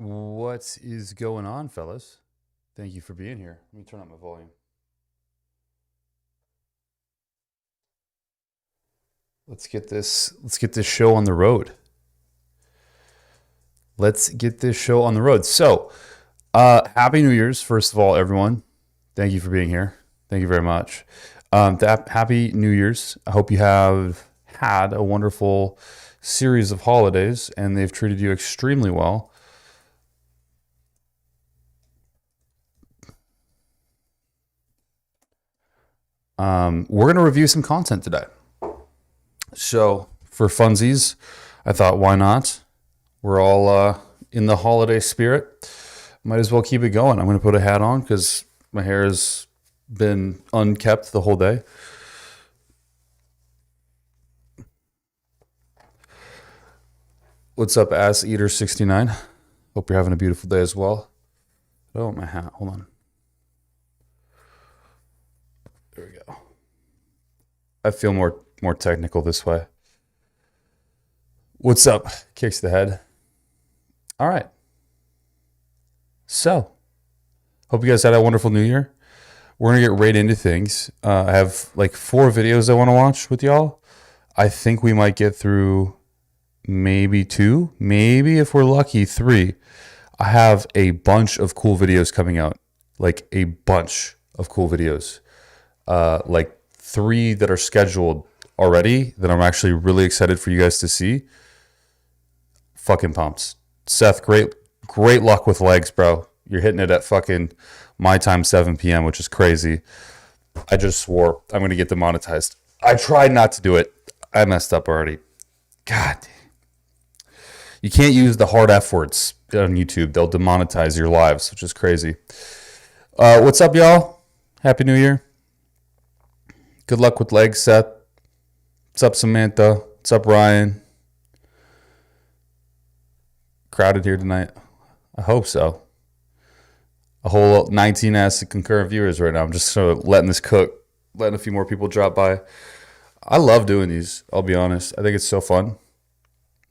What is going on, fellas? Thank you for being here. Let me turn up my volume. Let's get this show on the road. Let's get this show on the road. Happy New Year's, first of all, everyone. Thank you for being here. Thank you very much. Happy New Year's. I hope you have had a wonderful series of holidays and they've treated you extremely well. We're going to review some content today. So, for funsies, I thought, why not? We're all in the holiday spirit. Might as well keep it going. I'm going to put a hat on because my hair has been unkept the whole day. What's up, Ass Eater 69? Hope you're having a beautiful day as well. Oh, my hat. Hold on. There we go. I feel more technical this way. What's up? Kicks the head. All right. So, hope you guys had a wonderful New Year. We're gonna get right into things. I have like 4 videos I want to watch with y'all. I think we might get through maybe 2, maybe if we're lucky 3. I have a bunch of cool videos coming out, like a bunch of cool videos. Like 3 that are scheduled already that I'm actually really excited for you guys to see. Fucking pumped. Seth, great luck with legs, bro. You're hitting it at fucking my time 7 p.m., which is crazy. I just swore I'm going to get demonetized. I tried not to do it. I messed up already. God. You can't use the hard F words on YouTube. They'll demonetize your lives, which is crazy. What's up, y'all? Happy New Year. Good luck with legs, Seth. What's up, Samantha? What's up, Ryan? Crowded here tonight. I hope so. A whole 19 ass concurrent viewers right now. I'm just sort of letting this cook, letting a few more people drop by. I love doing these, I'll be honest. I think it's so fun.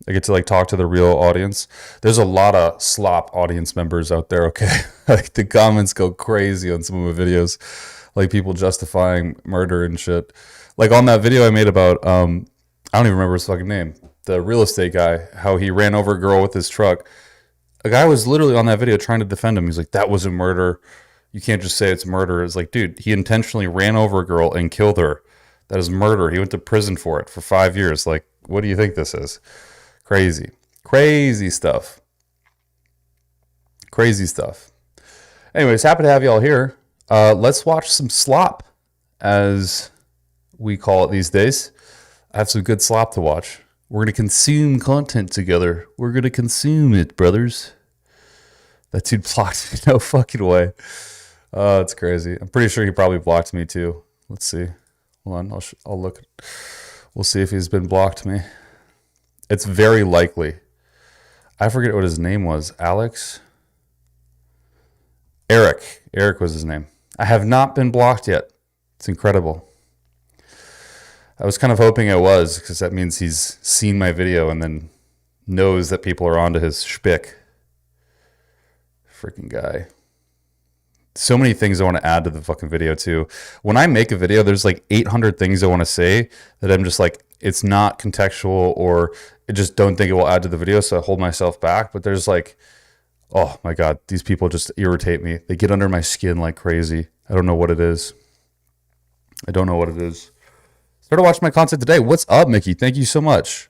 I get to like talk to the real audience. There's a lot of slop audience members out there, okay? Like the comments go crazy on some of my videos. Like people justifying murder and shit. Like on that video I made about, I don't even remember his fucking name. The real estate guy, how he ran over a girl with his truck. A guy was literally on that video trying to defend him. He's like, that wasn't murder. You can't just say it's murder. It's like, dude, he intentionally ran over a girl and killed her. That is murder. He went to prison for it for 5 years. Like, what do you think this is? Crazy. Crazy stuff. Crazy stuff. Anyways, happy to have you all here. Let's watch some slop, as we call it these days. I have some good slop to watch. We're going to consume content together. We're going to consume it, brothers. That dude blocked me. No fucking way. Oh, it's crazy. I'm pretty sure he probably blocked me too. Let's see. Hold on. I'll look. We'll see if he's been blocked me. It's very likely. I forget what his name was. Alex? Eric. Eric was his name. I have not been blocked yet. It's incredible. I was kind of hoping I was, because that means he's seen my video and then knows that people are onto his shtick. Freaking guy. So many things I want to add to the fucking video too. When I make a video, there's like 800 things I want to say that I'm just like, it's not contextual, or I just don't think it will add to the video, so I hold myself back. But there's like, oh my God, these people just irritate me. They get under my skin like crazy. I don't know what it is. I don't know what it is. Started watching my content today. What's up, Mickey? Thank you so much.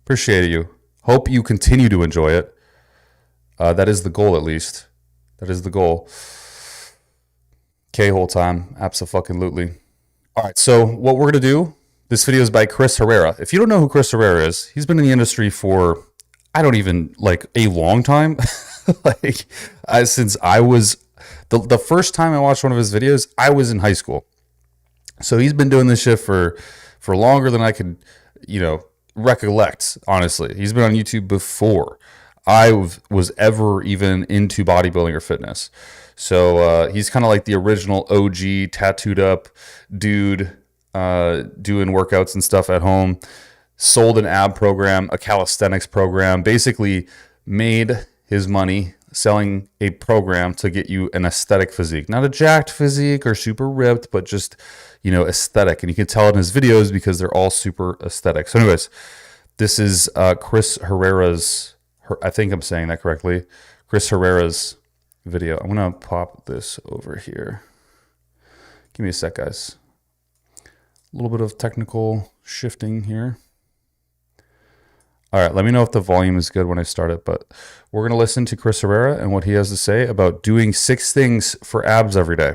Appreciate you. Hope you continue to enjoy it. That is the goal, at least. That is the goal. K-hole time. Abso-fucking-lutely. All right, so what we're going to do, this video is by Chris Heria. If you don't know who Chris Heria is, he's been in the industry for, I don't even, like, a long time. Since I was, the first time I watched one of his videos, I was in high school. So he's been doing this shit for longer than I could, recollect, honestly. He's been on YouTube before I was ever even into bodybuilding or fitness. So he's kind of like the original OG tattooed up dude doing workouts and stuff at home. Sold an ab program, a calisthenics program, basically made his money selling a program to get you an aesthetic physique, not a jacked physique or super ripped, but just, you know, aesthetic. And you can tell in his videos because they're all super aesthetic. So anyways, this is Chris Herrera's, I think I'm saying that correctly, Chris Herrera's video. I'm going to pop this over here. Give me a sec, guys. A little bit of technical shifting here. All right, let me know if the volume is good when I start it, but we're going to listen to Chris Herrera and what he has to say about doing 6 things for abs every day.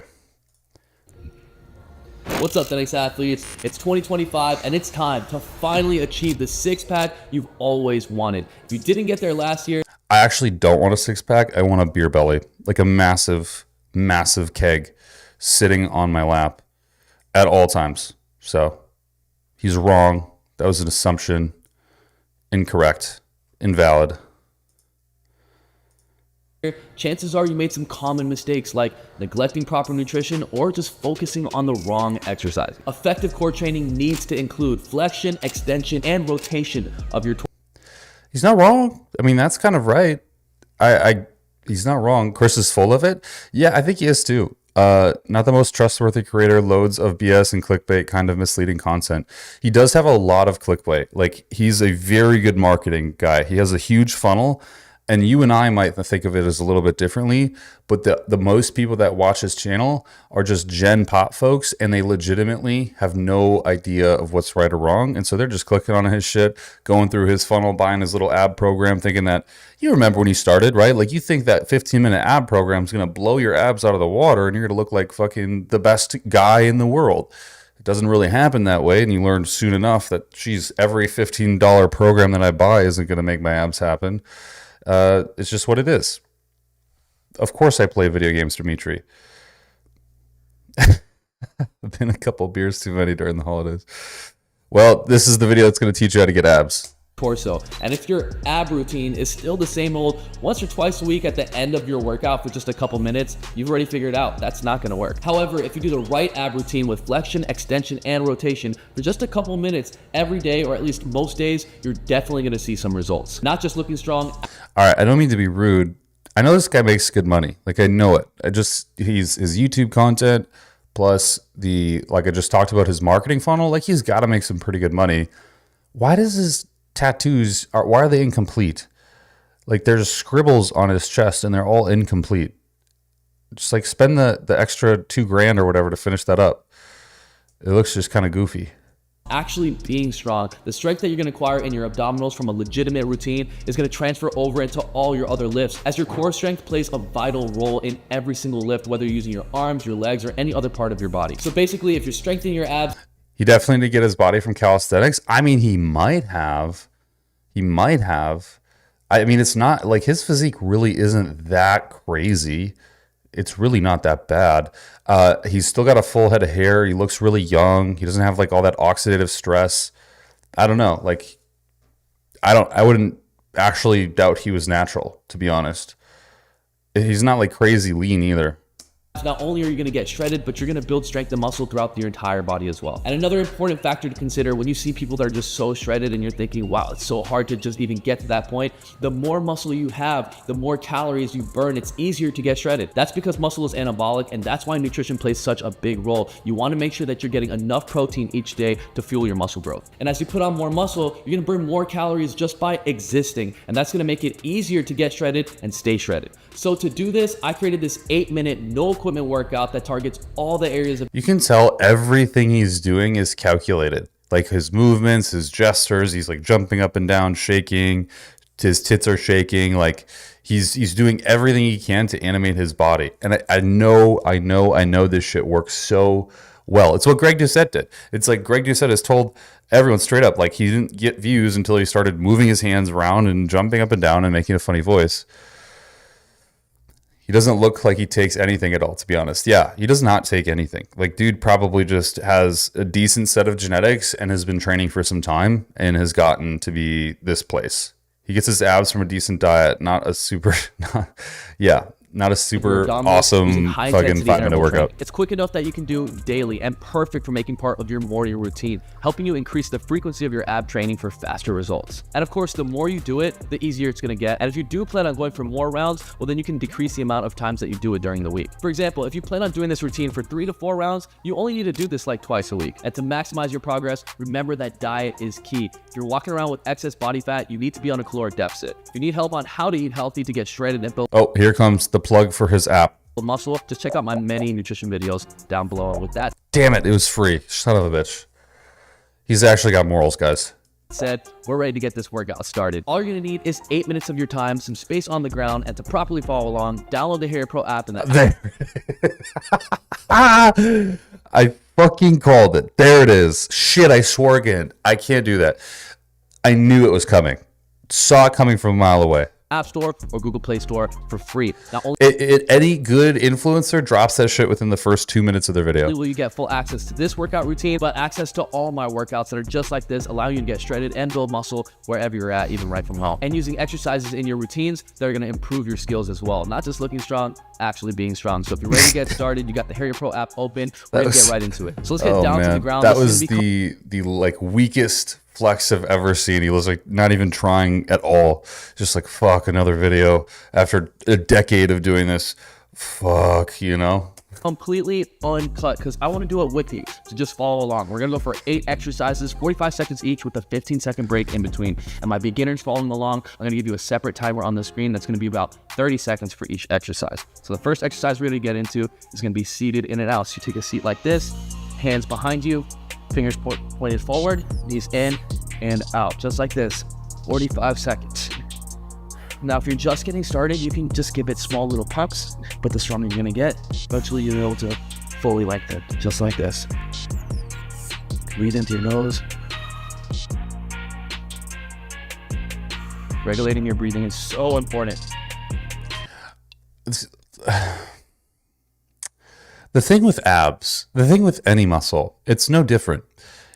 What's up, Denix athletes? It's 2025 and it's time to finally achieve the 6-pack you've always wanted. If you didn't get there last year, I actually don't want a 6-pack. I want a beer belly, like a massive, massive keg sitting on my lap at all times. So he's wrong. That was an assumption. Incorrect. Invalid. chances are you made some common mistakes like neglecting proper nutrition or just focusing on the wrong exercise. Effective core training needs to include flexion, extension, and rotation of your He's not wrong. I mean, that's kind of right. He's not wrong. Chris is full of it. Yeah, I think he is too. Not the most trustworthy creator, loads of BS and clickbait, kind of misleading content. He does have a lot of clickbait. Like, he's a very good marketing guy. He has a huge funnel, and you and I might think of it as a little bit differently, but the most people that watch his channel are just Gen Pop folks, and they legitimately have no idea of what's right or wrong. And so they're just clicking on his shit, going through his funnel, buying his little ab program, thinking that, you remember when he started, right? Like, you think that 15-minute ab program is going to blow your abs out of the water and you're going to look like fucking the best guy in the world. It doesn't really happen that way. And you learn soon enough that, geez, every $15 program that I buy isn't going to make my abs happen. It's just what it is. Of course I play video games, Dimitri. I've been a couple beers too many during the holidays. Well, this is the video that's going to teach you how to get abs. Torso. And if your ab routine is still the same old once or twice a week at the end of your workout for just a couple minutes, you've already figured out that's not going to work. However, if you do the right ab routine with flexion, extension, and rotation for just a couple minutes every day, or at least most days, you're definitely going to see some results. Not just looking strong. All right, I don't mean to be rude. I know this guy makes good money. Like, I know it. He's his YouTube content plus like I just talked about, his marketing funnel, like, he's got to make some pretty good money. Why does his tattoos why are they incomplete? Like, there's scribbles on his chest and they're all incomplete. Just like spend the extra $2,000 or whatever to finish that up. It looks just kind of goofy. Actually being strong, the strength that you're going to acquire in your abdominals from a legitimate routine is going to transfer over into all your other lifts, as your core strength plays a vital role in every single lift, whether you're using your arms, your legs, or any other part of your body. So basically, if you're strengthening your abs, he definitely did get his body from calisthenics. I mean, he might have. I mean, it's not like his physique really isn't that crazy. It's really not that bad. He's still got a full head of hair. He looks really young. He doesn't have like all that oxidative stress. I don't know. Like, I wouldn't actually doubt he was natural, to be honest. He's not like crazy lean either. not only are you going to get shredded, but you're going to build strength and muscle throughout your entire body as well. And another important factor to consider when you see people that are just so shredded and you're thinking, wow, it's so hard to just even get to that point, the more muscle you have, the more calories you burn, it's easier to get shredded. That's because muscle is anabolic, and that's why nutrition plays such a big role. You want to make sure that you're getting enough protein each day to fuel your muscle growth. And as you put on more muscle, you're going to burn more calories just by existing, and that's going to make it easier to get shredded and stay shredded. So to do this, I created this 8-minute no equipment workout that targets all the areas of— You can tell everything he's doing is calculated. Like his movements, his gestures, he's like jumping up and down, shaking, his tits are shaking. Like he's doing everything he can to animate his body. And I know this shit works so well. It's what Greg Doucette did. It's like Greg Doucette has told everyone straight up, like he didn't get views until he started moving his hands around and jumping up and down and making a funny voice. He doesn't look like he takes anything at all, to be honest. Yeah, he does not take anything. Like, dude probably just has a decent set of genetics and has been training for some time and has gotten to be this place. He gets his abs from a decent diet, not a super, yeah. not a your super abdominals using awesome high fucking intensity 5-minute interval workout. training. It's quick enough that you can do daily and perfect for making part of your morning routine, helping you increase the frequency of your ab training for faster results. And of course, the more you do it, the easier it's gonna get. And if you do plan on going for more rounds, well, then you can decrease the amount of times that you do it during the week. For example, if you plan on doing this routine for 3 to 4 rounds, you only need to do this like twice a week. And to maximize your progress, remember that diet is key. If you're walking around with excess body fat, you need to be on a caloric deficit. If you need help on how to eat healthy to get shredded and build Oh, here comes the plug for his app. muscle, just check out my many nutrition videos down below. With that Damn it, it was free. Son of a bitch. He's actually got morals, guys. said, we're ready to get this workout started. All you're gonna need is 8 minutes of your time, some space on the ground, and to properly follow along, download the Heria Pro app and There. I fucking called it. There it is. Shit, I swore again. I can't do that. I knew it was coming. Saw it coming from a mile away. App Store or Google Play Store for free. Not only Any good influencer drops that shit within the first 2 minutes of their video. will you get full access to this workout routine, but access to all my workouts that are just like this, allowing you to get shredded and build muscle wherever you're at, even right from home. And using exercises in your routines that are gonna improve your skills as well. Not just looking strong, actually being strong. So if you're ready to get started, you got the Heria Pro app open, ready to get right into it. So let's get down to the ground. That was the like weakest flex I've ever seen. He was like not even trying at all. Just like, fuck, another video after a decade of doing this. Fuck, you know? Completely uncut because I want to do it with you, so just follow along. We're gonna go for 8 exercises, 45 seconds each with a 15-second break in between. And my beginners following along, I'm gonna give you a separate timer on the screen that's gonna be about 30 seconds for each exercise. So the first exercise we're gonna get into is gonna be seated in and out. So you take a seat like this, hands behind you, fingers pointed forward, knees in and out, just like this. 45 seconds. Now, if you're just getting started, you can just give it small little pucks, but the stronger you're gonna get, eventually you'll be able to fully like that, just like this. Breathe into your nose. Regulating your breathing is so important. The thing with abs, the thing with any muscle, it's no different.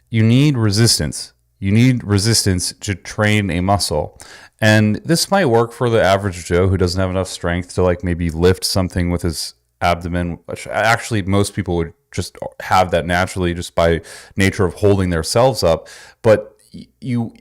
You need resistance. You need resistance to train a muscle. And this might work for the average Joe who doesn't have enough strength to like maybe lift something with his abdomen, which actually most people would just have that naturally just by nature of holding themselves up. But you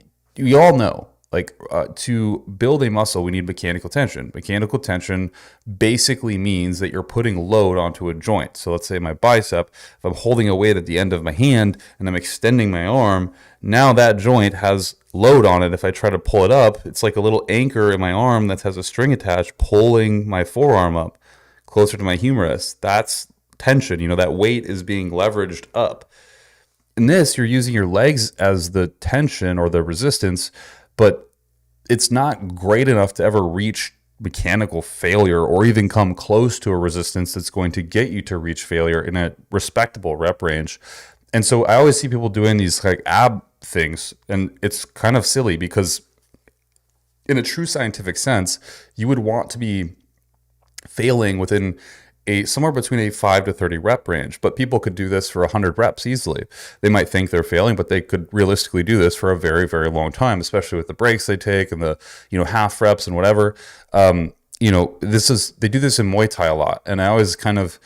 all know, like to build a muscle, we need mechanical tension. Mechanical tension basically means that you're putting load onto a joint. So let's say my bicep, if I'm holding a weight at the end of my hand and I'm extending my arm, now that joint has load on it. If I try to pull it up, it's like a little anchor in my arm that has a string attached, pulling my forearm up closer to my humerus. That's tension. You know, that weight is being leveraged up. In this, you're using your legs as the tension or the resistance, but it's not great enough to ever reach mechanical failure or even come close to a resistance that's going to get you to reach failure in a respectable rep range. And so I always see people doing these like ab things, and it's kind of silly because in a true scientific sense, you would want to be failing within somewhere between a 5 to 30 rep range, but people could do this for 100 reps easily. They might think they're failing, but they could realistically do this for a very, very long time, especially with the breaks they take and the, half reps and whatever. They do this in Muay Thai a lot. And I always kind of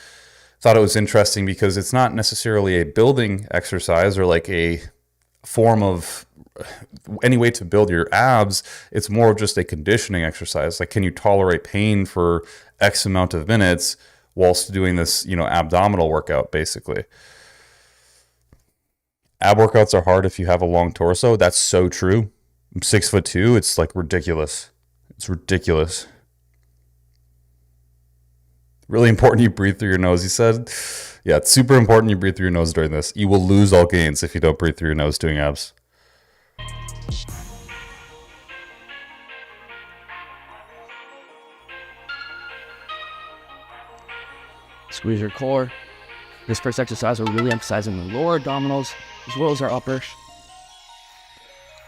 thought it was interesting because it's not necessarily a building exercise or like a form of any way to build your abs. It's more of just a conditioning exercise. Like, can you tolerate pain for X amount of minutes whilst doing this, abdominal workout, basically. Ab workouts are hard if you have a long torso. That's so true. I'm 6'2". It's like ridiculous. It's ridiculous. Really important you breathe through your nose, he said. Yeah, it's super important you breathe through your nose during this. You will lose all gains if you don't breathe through your nose doing abs. Squeeze your core. This first exercise, we're really emphasizing the lower abdominals as well as our upper.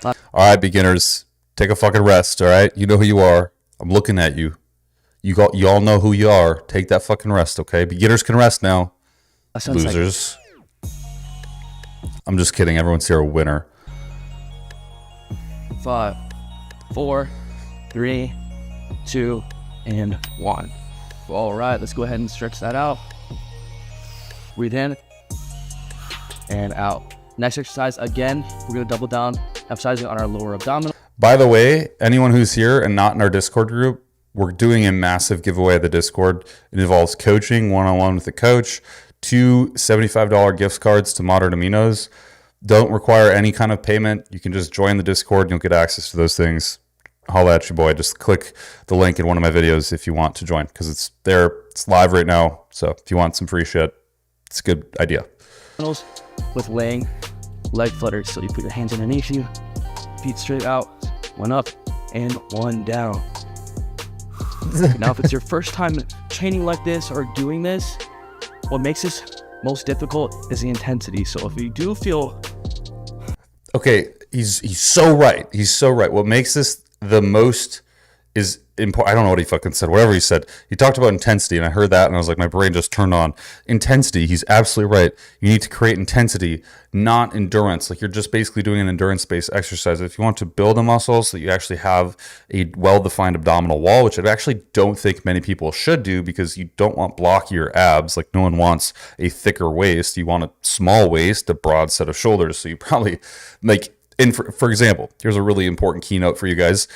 All right, beginners, take a fucking rest, all right? You know who you are. I'm looking at you. You all know who you are. Take that fucking rest, okay? Beginners can rest now. Losers. I'm just kidding. Everyone's here a winner. 5, 4, 3, 2, and 1. All right, let's go ahead and stretch that out. Breathe in and out. Next exercise, again, we're gonna double down, emphasizing on our lower abdominal. By the way, anyone who's here and not in our Discord group, we're doing a massive giveaway at the Discord. It involves coaching one-on-one with the coach, 2 $75 gift cards to Modern Aminos. Don't require any kind of payment. You can just join the Discord and you'll get access to those things. Holla at you, boy. Just click the link in one of my videos if you want to join, because it's there. It's live right now. So if you want some free shit, it's a good idea. With laying leg flutters. So you put your hands underneath you, feet straight out, one up and one down. Now, if it's your first time training like this or doing this, what makes this most difficult is the intensity. So if you do feel... Okay, he's so right. He's so right. What makes this the most is important. I don't know what he fucking said. Whatever he said. He talked about intensity, and I heard that, and I was like, my brain just turned on. Intensity. He's absolutely right. You need to create intensity, not endurance. Like, you're just basically doing an endurance-based exercise. If you want to build a muscle so that you actually have a well-defined abdominal wall, which I actually don't think many people should do, because you don't want blockier abs. Like, no one wants a thicker waist. You want a small waist, a broad set of shoulders. So you probably, like, for example, here's a really important keynote for you guys.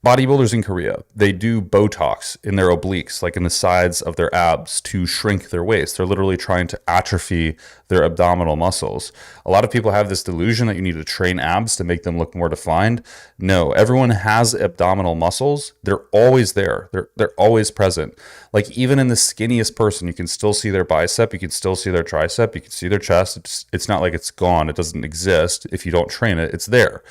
Bodybuilders in Korea, they do Botox in their obliques, like in the sides of their abs, to shrink their waist. They're literally trying to atrophy their abdominal muscles. A lot of people have this delusion that you need to train abs to make them look more defined. No, everyone has abdominal muscles. They're always there. They're always present. Like, even in the skinniest person, you can still see their bicep, you can still see their tricep, you can see their chest. It's not like it's gone. It doesn't exist. If you don't train it, it's there.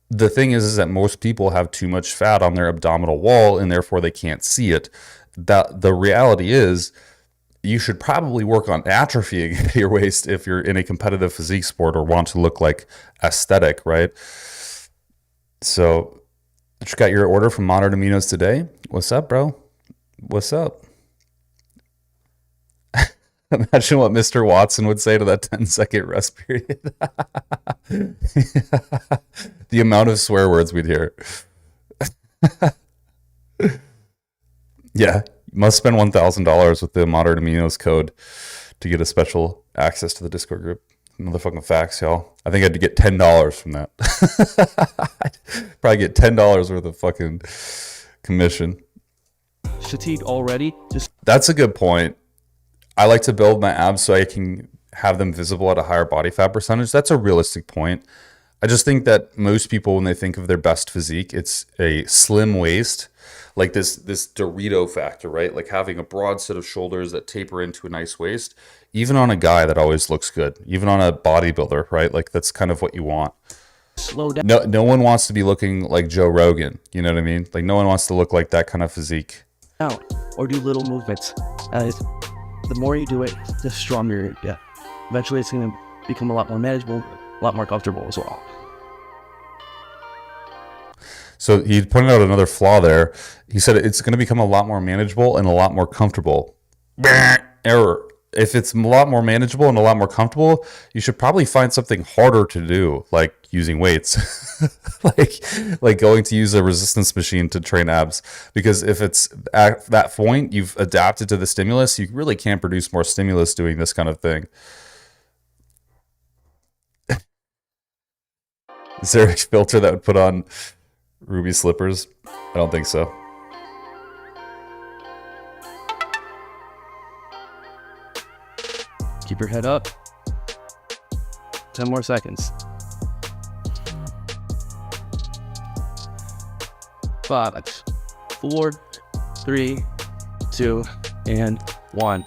The thing is that most people have too much fat on their abdominal wall, and therefore they can't see it. The reality is, you should probably work on atrophying your waist if you're in a competitive physique sport or want to look like aesthetic, right? So, just got your order from Modern Aminos today. What's up, bro? What's up? Imagine what Mr. Watson would say to that 10-second rest period. The amount of swear words we'd hear. Yeah, you must spend $1,000 with the Modern Aminos code to get a special access to the Discord group. Motherfucking facts, y'all. I think I had to get $10 from that. Probably get $10 worth of fucking commission. Fatigue already. That's a good point. I like to build my abs so I can have them visible at a higher body fat percentage. That's a realistic point. I just think that most people, when they think of their best physique, it's a slim waist, like this Dorito factor, right? Like having a broad set of shoulders that taper into a nice waist. Even on a guy, that always looks good. Even on a bodybuilder, right? Like, that's kind of what you want. Slow down. No one wants to be looking like Joe Rogan. You know what I mean? Like, no one wants to look like that kind of physique. Or do little movements. The more you do it, the stronger you get. Eventually, it's going to become a lot more manageable, a lot more comfortable as well. So he pointed out another flaw there. He said it's going to become a lot more manageable and a lot more comfortable. Error. If it's a lot more manageable and a lot more comfortable, you should probably find something harder to do, like using weights, like going to use a resistance machine to train abs. Because if it's at that point, you've adapted to the stimulus, you really can't produce more stimulus doing this kind of thing. Is there a filter that would put on ruby slippers? I don't think so. Keep your head up. 10 more seconds. 5, 4, 3, 2, and 1.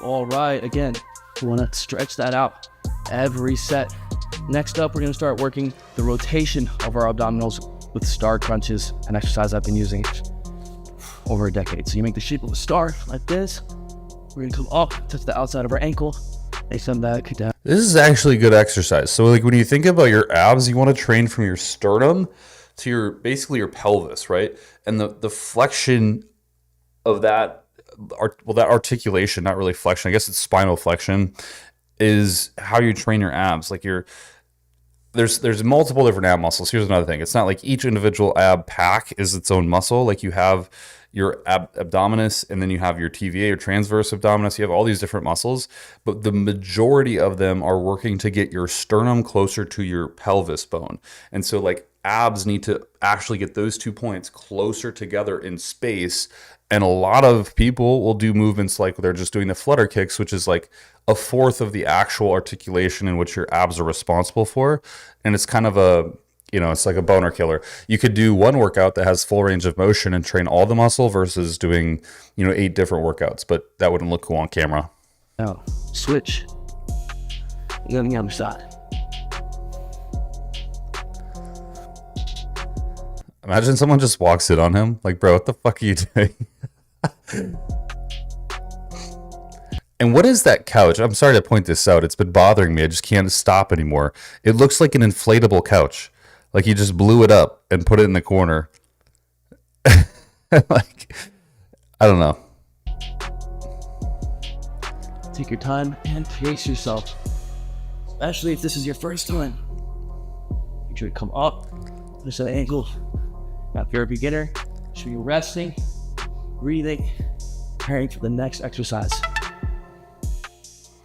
All right, again, we want to stretch that out every set. Next up, we're going to start working the rotation of our abdominals with star crunches, an exercise I've been using over a decade. So you make the shape of a star like this. We're going to come up, touch the outside of our ankle, and come back down. This is actually good exercise. So, like, when you think about your abs, you want to train from your sternum to your, basically your pelvis, right? And the flexion of that, that articulation, not really flexion, I guess it's spinal flexion, is how you train your abs. Like, there's multiple different ab muscles. Here's another thing. It's not like each individual ab pack is its own muscle. Like, you have your abdominis, and then you have your TVA or transverse abdominis. You have all these different muscles, but the majority of them are working to get your sternum closer to your pelvis bone. And so like abs need to actually get those 2 points closer together in space. And a lot of people will do movements like they're just doing the flutter kicks, which is like a fourth of the actual articulation in which your abs are responsible for. And it's kind of a, it's like a boner killer. You could do one workout that has full range of motion and train all the muscle versus doing, 8 different workouts, but that wouldn't look cool on camera. Now, switch. You go on the other side. Imagine someone just walks in on him. Like, bro, what the fuck are you doing? And what is that couch? I'm sorry to point this out. It's been bothering me. I just can't stop anymore. It looks like an inflatable couch. Like you just blew it up and put it in the corner. Like, I don't know. Take your time and pace yourself. Especially if this is your first time. Make sure you come up. Just at an angle. Now, if you're a beginner, make sure you're resting, breathing, preparing for the next exercise.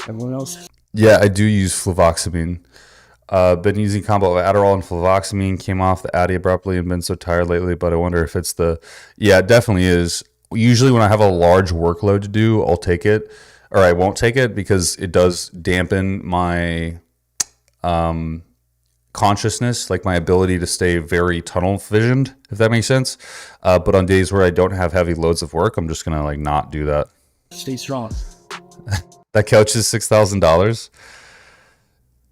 Everyone else? Yeah, I do use fluvoxamine. Been using combo of Adderall and fluvoxamine. Came off the Addy abruptly and been so tired lately, but I wonder if it's yeah, it definitely is. Usually when I have a large workload to do, I'll take it, or I won't take it because it does dampen my consciousness, like my ability to stay very tunnel visioned, if that makes sense. But on days where I don't have heavy loads of work, I'm just gonna like not do that. Stay strong. That couch is $6,000.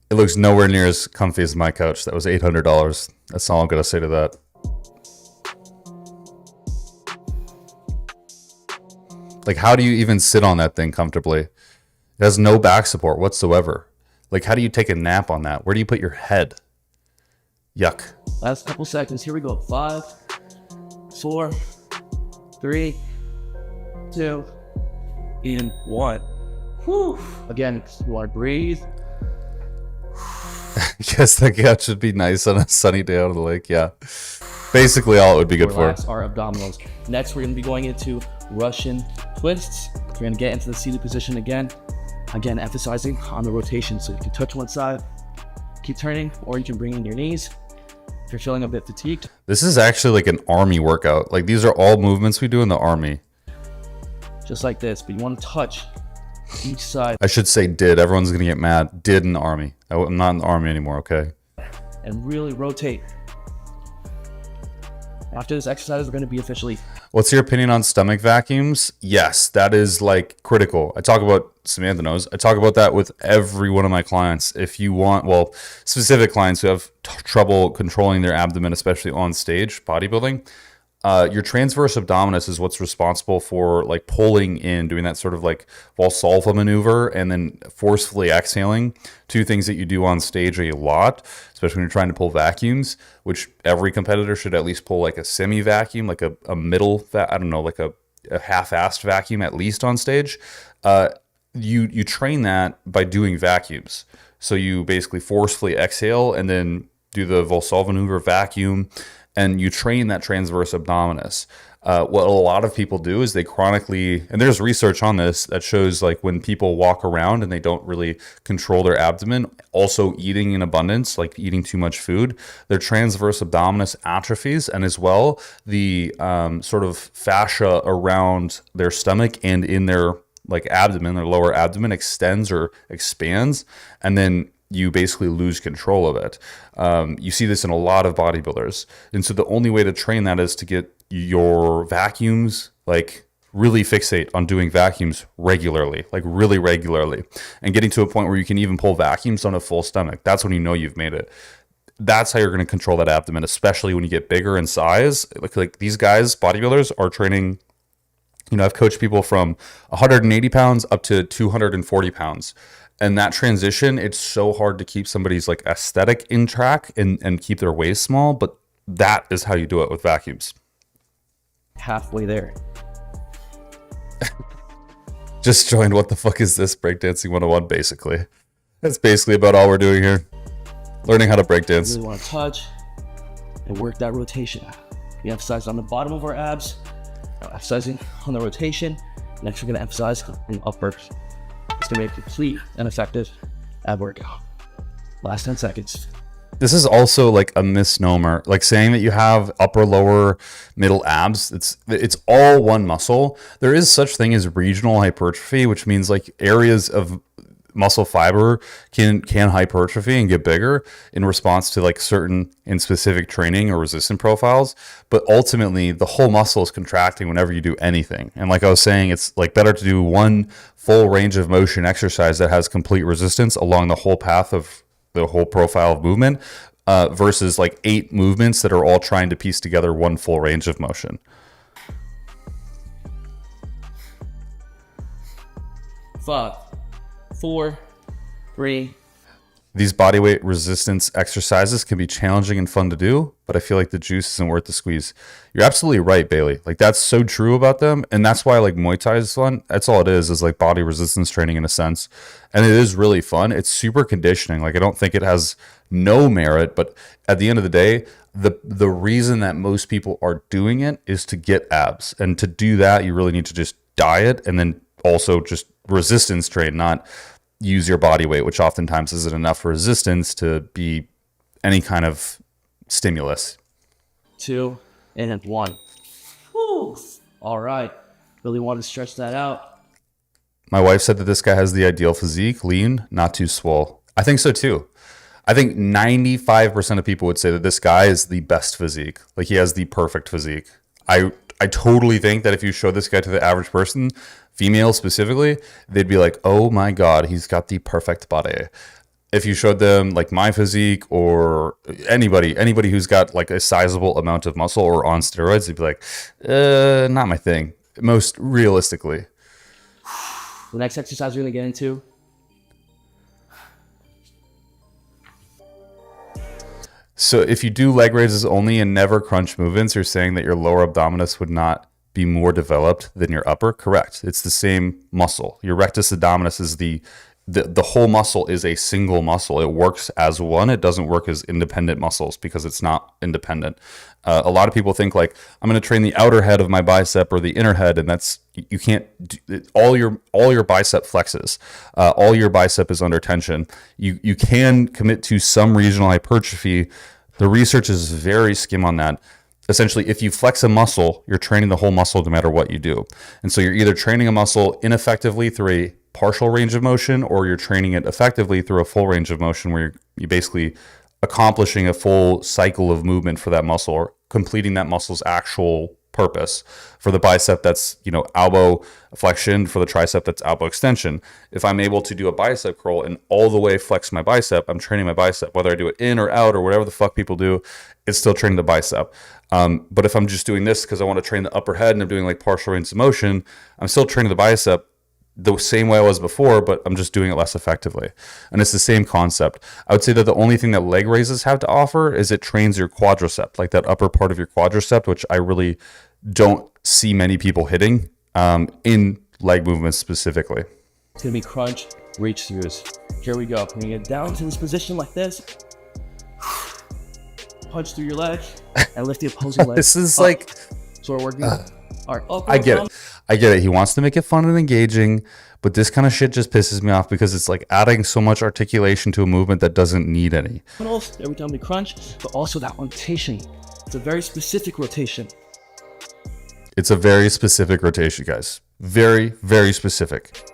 It looks nowhere near as comfy as my couch. That was $800. That's all I'm gonna say to that. Like, how do you even sit on that thing comfortably? It has no back support whatsoever. Like, how do you take a nap on that? Where do you put your head? Yuck. Last couple seconds. Here we go. 5, 4, 3, 2, and 1. Whew. Again, you want to breathe. I guess that couch would be nice on a sunny day out of the lake. Yeah. Basically, all it would be good Relax for. our abdominals. Next, we're going to be going into Russian twists. We're going to get into the seated position again. Again, emphasizing on the rotation. So you can touch one side, keep turning, or you can bring in your knees. If you're feeling a bit fatigued. This is actually like an army workout. Like, these are all movements we do in the army. Just like this, but you want to touch each side. I should say did. Everyone's going to get mad. Did in the army. I'm not in the army anymore, okay? And really rotate. After this exercise, we're going to be officially. What's your opinion on stomach vacuums? Yes, that is like critical. I talk about, Samantha knows, I talk about that with every one of my clients. If you want, well, specific clients who have trouble controlling their abdomen, especially on stage, bodybuilding, your transverse abdominis is what's responsible for like pulling in, doing that sort of like Valsalva maneuver, and then forcefully exhaling. 2 things that you do on stage a lot, especially when you're trying to pull vacuums, which every competitor should at least pull like a semi-vacuum, like a middle, I don't know, like a half-assed vacuum at least on stage. You train that by doing vacuums. So you basically forcefully exhale and then do the Valsalva maneuver, vacuum, and you train that transverse abdominis. What a lot of people do is they chronically, and there's research on this that shows like when people walk around and they don't really control their abdomen, also eating in abundance, like eating too much food, their transverse abdominis atrophies, and as well the sort of fascia around their stomach and in their like abdomen, their lower abdomen extends or expands, and then you basically lose control of it. You see this in a lot of bodybuilders. And so the only way to train that is to get your vacuums, like really fixate on doing vacuums regularly, like really regularly, and getting to a point where you can even pull vacuums on a full stomach. That's when you know you've made it. That's how you're going to control that abdomen, especially when you get bigger in size. Like these guys, bodybuilders, are training. I've coached people from 180 pounds up to 240 pounds. And that transition, it's so hard to keep somebody's like aesthetic in track and keep their waist small, but that is how you do it with vacuums. Halfway there. Just joined What the Fuck Is This Breakdancing 101, basically. That's basically about all we're doing here. Learning how to breakdance. You really want to touch and work that rotation. We emphasize on the bottom of our abs. Now emphasizing on the rotation. Next, we're gonna emphasize on upper. It's gonna be a complete and effective ab workout. Last 10 seconds. This is also like a misnomer, like saying that you have upper, lower, middle abs. It's all one muscle. There is such thing as regional hypertrophy, which means like areas of muscle fiber can hypertrophy and get bigger in response to like certain and specific training or resistant profiles. But ultimately, the whole muscle is contracting whenever you do anything. And like I was saying, it's like better to do one full range of motion exercise that has complete resistance along the whole path of the whole profile of movement versus like 8 movements that are all trying to piece together one full range of motion. 5, 4, 3. These bodyweight resistance exercises can be challenging and fun to do, but I feel like the juice isn't worth the squeeze. You're absolutely right, Bailey. Like that's so true about them. And that's why like Muay Thai is fun. That's all it is like body resistance training in a sense. And it is really fun. It's super conditioning. Like I don't think it has no merit, but at the end of the day, the reason that most people are doing it is to get abs. And to do that, you really need to just diet and then also just resistance train, not use your body weight, which oftentimes isn't enough resistance to be any kind of stimulus. 2 and 1. Whew. All right. Really want to stretch that out. My wife said that this guy has the ideal physique, lean, not too swole. I think so too. I think 95% of people would say that this guy is the best physique. Like he has the perfect physique. I totally think that if you show this guy to the average person, female specifically, they'd be like, oh my God, he's got the perfect body. If you showed them like my physique or anybody who's got like a sizable amount of muscle or on steroids, they'd be like, not my thing, most realistically. The next exercise we're going to get into. So if you do leg raises only and never crunch movements, you're saying that your lower abdominis would not be more developed than your upper? Correct. It's the same muscle. Your rectus abdominis is the whole muscle is a single muscle. It works as one. It doesn't work as independent muscles because it's not independent. A lot of people think like, I'm going to train the outer head of my bicep or the inner head, and that's, you can't do, all your bicep flexes. All your bicep is under tension. You can commit to some regional hypertrophy. The research is very skim on that. Essentially, if you flex a muscle, you're training the whole muscle no matter what you do. And so you're either training a muscle ineffectively through a partial range of motion, or you're training it effectively through a full range of motion where you're basically accomplishing a full cycle of movement for that muscle or completing that muscle's actual purpose. For the bicep, that's, elbow flexion. For the tricep, that's elbow extension. If I'm able to do a bicep curl and all the way flex my bicep, I'm training my bicep. Whether I do it in or out or whatever the fuck people do, it's still training the bicep. But if I'm just doing this because I want to train the upper head and I'm doing like partial range of motion, I'm still training the bicep the same way I was before, but I'm just doing it less effectively. And it's the same concept. I would say that the only thing that leg raises have to offer is it trains your quadricep, like that upper part of your quadricep, which I really don't see many people hitting in leg movements specifically. It's going to be crunch, reach throughs. Here we go. We're going to get down to this position like this. Punch through your leg and lift the opposing leg. This is up. like... So we're working our upper I get it. He wants to make it fun and engaging, but this kind of shit just pisses me off because it's like adding so much articulation to a movement that doesn't need any. Every time we crunch, but also that rotation. It's a very specific rotation. It's a very specific rotation, guys. Very, very specific.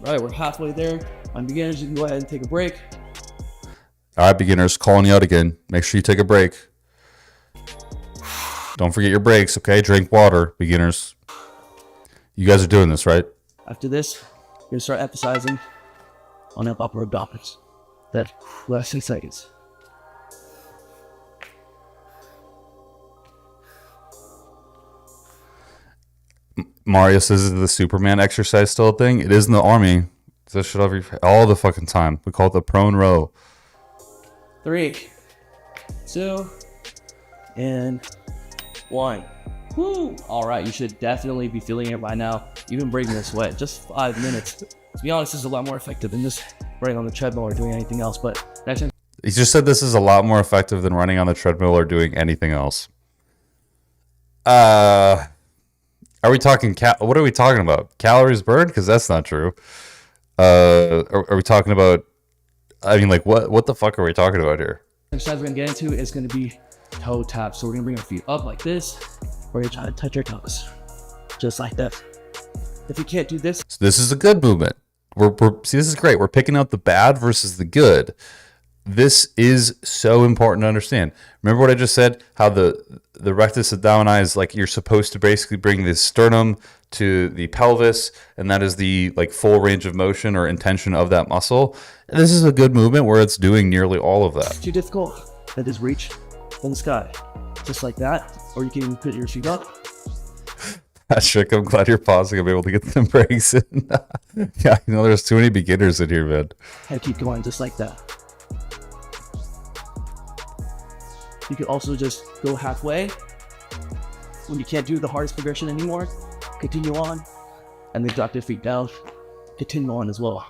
All right, we're halfway there. On beginners, you can go ahead and take a break. All right, beginners, calling you out again. Make sure you take a break. Don't forget your breaks, okay? Drink water, beginners. You guys are doing this, right? After this, you're going to start emphasizing on the upper abdominals. That last 6 seconds. Mario says, is the Superman exercise still a thing? It is in the army. This shit all the fucking time. We call it the prone row. 3, 2, and 1. Woo! All right, you should definitely be feeling it by now. Even breaking a sweat, just 5 minutes. To be honest, this is a lot more effective than just running on the treadmill or doing anything else. But next time. He just said this is a lot more effective than running on the treadmill or doing anything else. Are we talking what are we talking about? Calories burned? Because that's not true. Are we talking about? I mean, like, what the fuck are we talking about here? Exercise we're gonna get into is gonna be toe taps. So we're gonna bring our feet up like this. We're gonna try to touch our toes, just like this. If you can't do this, so this is a good movement. See, this is great. We're picking out the bad versus the good. This is so important to understand. Remember what I just said? How the rectus abdomini is like, you're supposed to basically bring the sternum to the pelvis, and that is the like full range of motion or intention of that muscle. And this is a good movement where it's doing nearly all of that. Too difficult, then just reach in the sky, just like that. Or you can even put your feet up. Patrick, I'm glad you're pausing. I'm able to get some breaks in. Yeah, you know, there's too many beginners in here, man. And keep going just like that. You can also just go halfway. When you can't do the hardest progression anymore, continue on, and then drop your feet down. Continue on as well.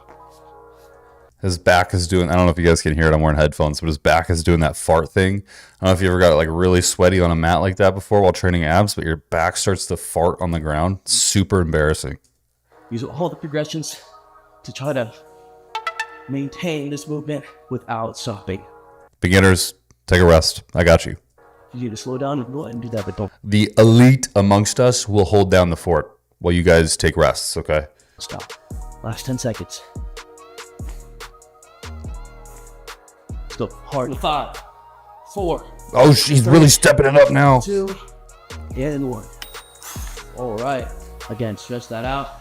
His back is doing, I don't know if you guys can hear it, I'm wearing headphones, but his back is doing that fart thing. I don't know if you ever got like really sweaty on a mat like that before while training abs, but your back starts to fart on the ground. Super embarrassing. Use all the progressions to try to maintain this movement without stopping. Beginners, take a rest. I got you. You need to slow down and go ahead and do that, but don't The elite amongst us will hold down the fort while you guys take rests, okay? stop. Last 10 seconds. Let's go hard. 5, 4. Oh, she's really stepping it up now. 2 and 1. All right. Again, stretch that out.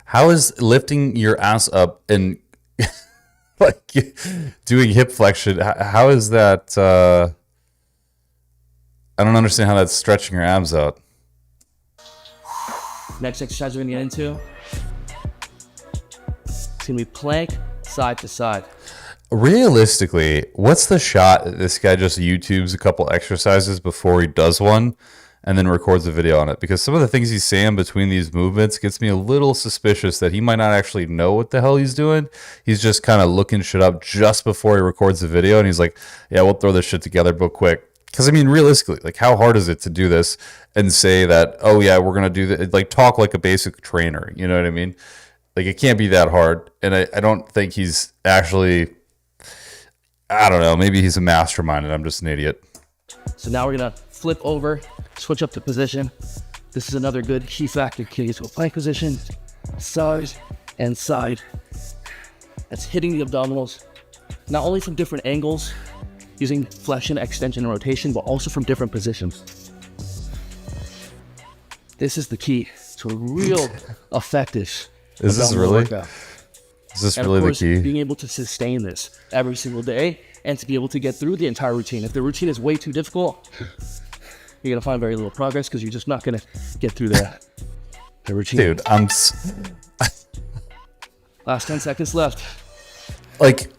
How is lifting your ass up and like doing hip flexion, how is that? I don't understand how that's stretching your abs out. Next exercise we're gonna get into, it's gonna be plank side to side. Realistically, what's the shot that this guy just YouTubes a couple exercises before he does one and then records a video on it? Because some of the things he's saying between these movements gets me a little suspicious that he might not actually know what the hell he's doing. He's just kind of looking shit up just before he records the video, and he's like, yeah, we'll throw this shit together real quick. Because, I mean, realistically, like, how hard is it to do this and say that, oh, yeah, we're going to do that? Like, talk like a basic trainer, you know what I mean? Like, it can't be that hard. And I don't think he's actually, I don't know, maybe he's a mastermind and I'm just an idiot. So now we're gonna flip over, switch up the position. This is another good key factor, kids. So plank position, side and side. That's hitting the abdominals, not only from different angles, using flexion, extension, and rotation, but also from different positions. This is the key to a real effective Is this abdominal really? workout. Is this And really of course, the key? being able to sustain this every single day and to be able to get through the entire routine. If the routine is way too difficult, you're going to find very little progress because you're just not going to get through the routine. Dude, Last 10 seconds left. like,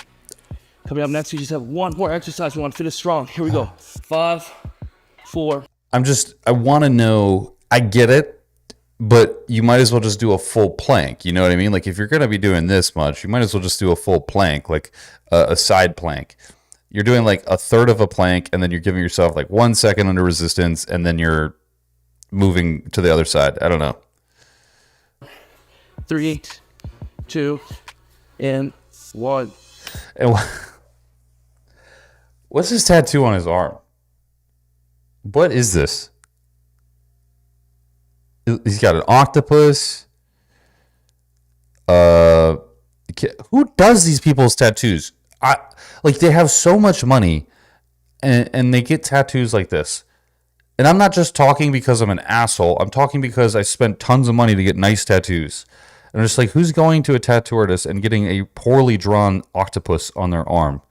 Coming up next, we just have one more exercise. We want to finish strong. Here we go. 5, 4. I want to know, I get it, but you might as well just do a full plank. You know what I mean? Like, if you're going to be doing this much, you might as well just do a full plank, like a side plank. You're doing like a third of a plank, and then you're giving yourself like 1 second under resistance, and then you're moving to the other side. I don't know. 3, 2, and 1. And what's this tattoo on his arm? What is this? He's got an octopus. Who does these people's tattoos? Like, they have so much money and they get tattoos like this. And I'm not just talking because I'm an asshole. I'm talking because I spent tons of money to get nice tattoos. And I'm just like, who's going to a tattoo artist and getting a poorly drawn octopus on their arm?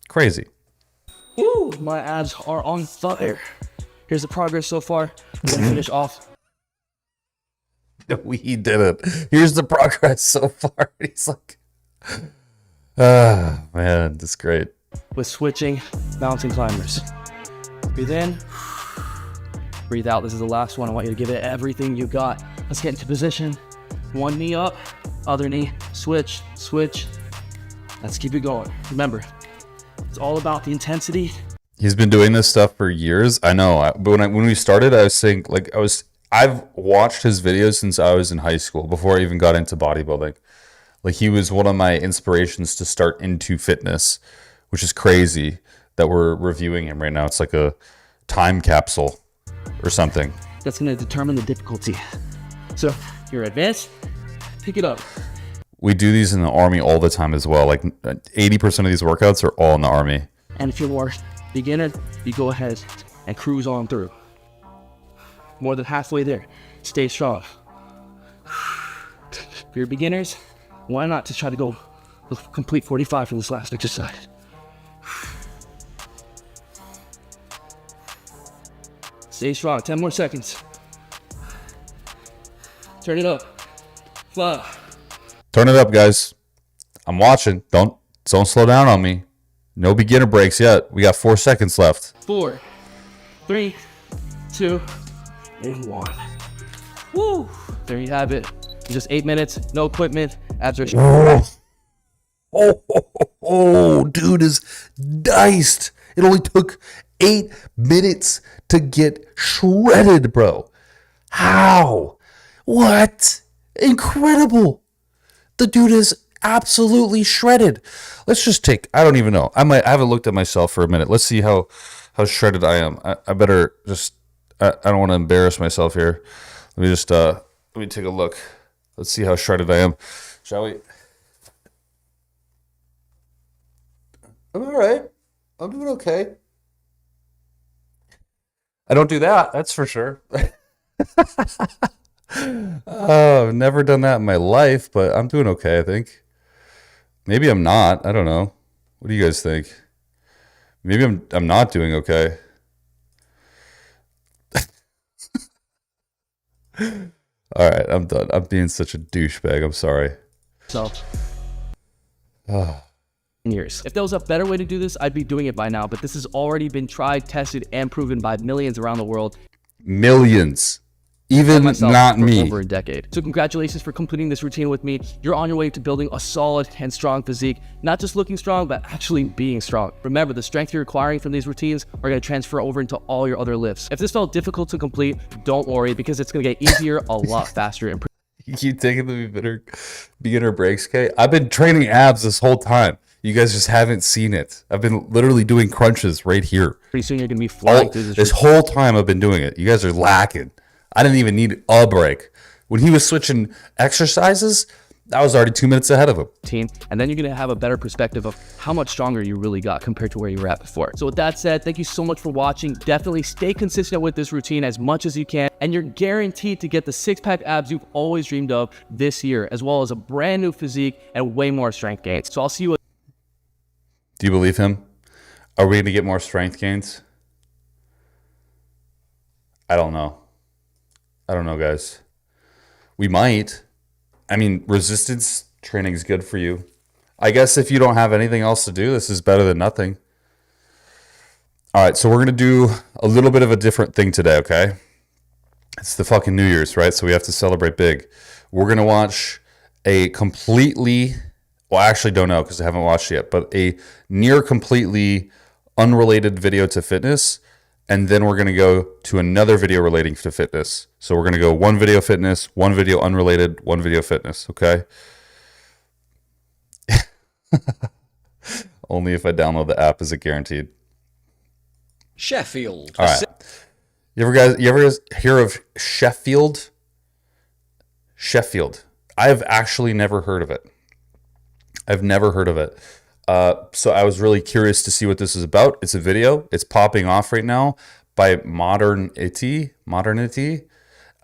Crazy. Woo, my abs are on fire. Here's the progress so far. We're going to finish off. We did it. Here's the progress so far. He's like, man, this is great. With switching mountain climbers. Breathe in, breathe out. This is the last one. I want you to give it everything you got. Let's get into position. One knee up, other knee, switch, switch. Let's keep it going. Remember, It's all about the intensity. He's been doing this stuff for years. I know, but when we started, I was saying I've watched his videos since I was in high school before I even got into bodybuilding. Like he was one of my inspirations to start into fitness, which is crazy that we're reviewing him right now. It's like a time capsule or something. That's going to determine the difficulty. So you're advanced, pick it up. We do these in the Army all the time as well. Like 80% of these workouts are all in the Army. And if you're more beginner, you go ahead and cruise on through. More than halfway there. Stay strong. If you're beginners, why not just try to go the complete 45 for this last exercise? Stay strong. 10 more seconds. Turn it up. Fly. Turn it up, guys. I'm watching. Don't slow down on me. No beginner breaks yet. We got 4 seconds left. 4, 3, 2, and 1. Woo! There you have it. Just 8 minutes, no equipment. Abs are Dude is diced. It only took 8 minutes to get shredded, bro. How? What? Incredible. The dude is absolutely shredded. Let's just take, I don't even know. I haven't looked at myself for a minute. Let's see how shredded I am. I better just, I don't want to embarrass myself here. Let me take a look. Let's see how shredded I am. Shall we? I'm all right. I'm doing okay. I don't do that. That's for sure. Oh, I've never done that in my life, but I'm doing okay, I think. Maybe I'm not. I don't know. What do you guys think? Maybe I'm not doing okay. All right, I'm done. I'm being such a douchebag. I'm sorry. So, years. If there was a better way to do this, I'd be doing it by now, but this has already been tried, tested, and proven by millions around the world. Millions. Even not me. Over a decade. So congratulations for completing this routine with me. You're on your way to building a solid and strong physique. Not just looking strong, but actually being strong. Remember, the strength you're acquiring from these routines are going to transfer over into all your other lifts. If this felt difficult to complete, don't worry, because it's going to get easier a lot faster. And you keep taking the beginner breaks, okay? I've been training abs this whole time. You guys just haven't seen it. I've been literally doing crunches right here. Pretty soon you're going to be flying through this whole time I've been doing it. You guys are lacking. I didn't even need a break. When he was switching exercises, I was already 2 minutes ahead of him. And then you're going to have a better perspective of how much stronger you really got compared to where you were at before. So with that said, thank you so much for watching. Definitely stay consistent with this routine as much as you can, and you're guaranteed to get the six-pack abs you've always dreamed of this year, as well as a brand new physique and way more strength gains. So I'll see you. Do you believe him? Are we going to get more strength gains? I don't know. Guys. We might. I mean, resistance training is good for you. I guess if you don't have anything else to do, this is better than nothing. All right, so we're going to do a little bit of a different thing today, okay? It's the fucking New Year's, right? So we have to celebrate big. We're going to watch a completely, well, I actually don't know because I haven't watched it yet, but a near completely unrelated video to fitness. And then we're going to go to another video relating to fitness. So we're going to go one video fitness, one video unrelated, one video fitness, okay? Only if I download the app is it guaranteed. Sheffield. All right. You ever hear of Sheffield? Sheffield. I've actually never heard of it. I've never heard of it. So I was really curious to see what this is about. It's a video. It's popping off right now by Modernity.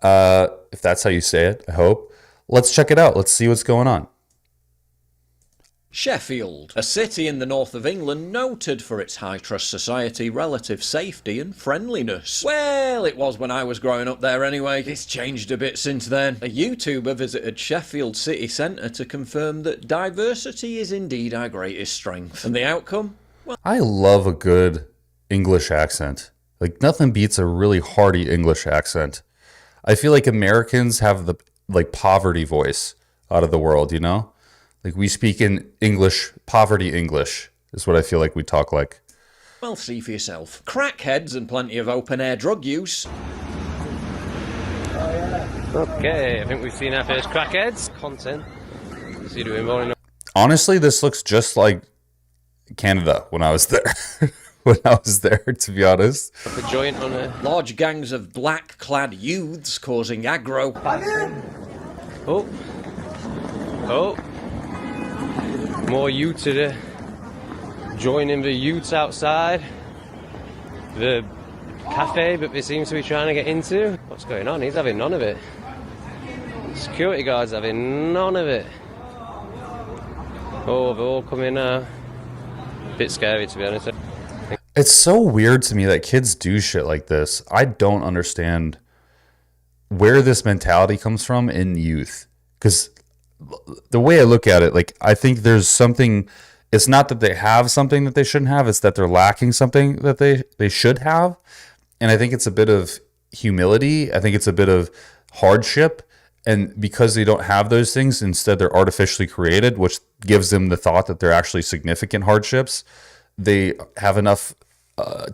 If that's how you say it, I hope. Let's check it out. Let's see what's going on. Sheffield, a city in the north of England noted for its high trust society, relative safety and friendliness. Well, it was when I was growing up there anyway. It's changed a bit since then. A YouTuber visited Sheffield city centre to confirm that diversity is indeed our greatest strength. And the outcome? Well, I love a good English accent. Like, nothing beats a really hearty English accent. I feel like Americans have the poverty voice out of the world, you know? Like, we speak in English, poverty English. is what I feel like we talk like. Well, see for yourself. Crackheads and plenty of open-air drug use. Okay, I think we've seen our first crackheads. Content. Is he doing more? Honestly, this looks just like Canada when I was there. To be honest. A joint on a... Large gangs of black-clad youths causing aggro. Oh. Oh. More youths are joining the youths outside the cafe, but they seem to be trying to get into. What's going on? He's having none of it. Security guards having none of it. Oh, they're all coming now. Bit scary, to be honest. It's so weird to me that kids do shit like this. I don't understand where this mentality comes from in youth. Because the way I look at it, like, I think there's something. It's not that they have something that they shouldn't have. It's that they're lacking something that they should have. And I think it's a bit of humility. I think it's a bit of hardship. And because they don't have those things, instead they're artificially created, which gives them the thought that they're actually significant hardships. They have enough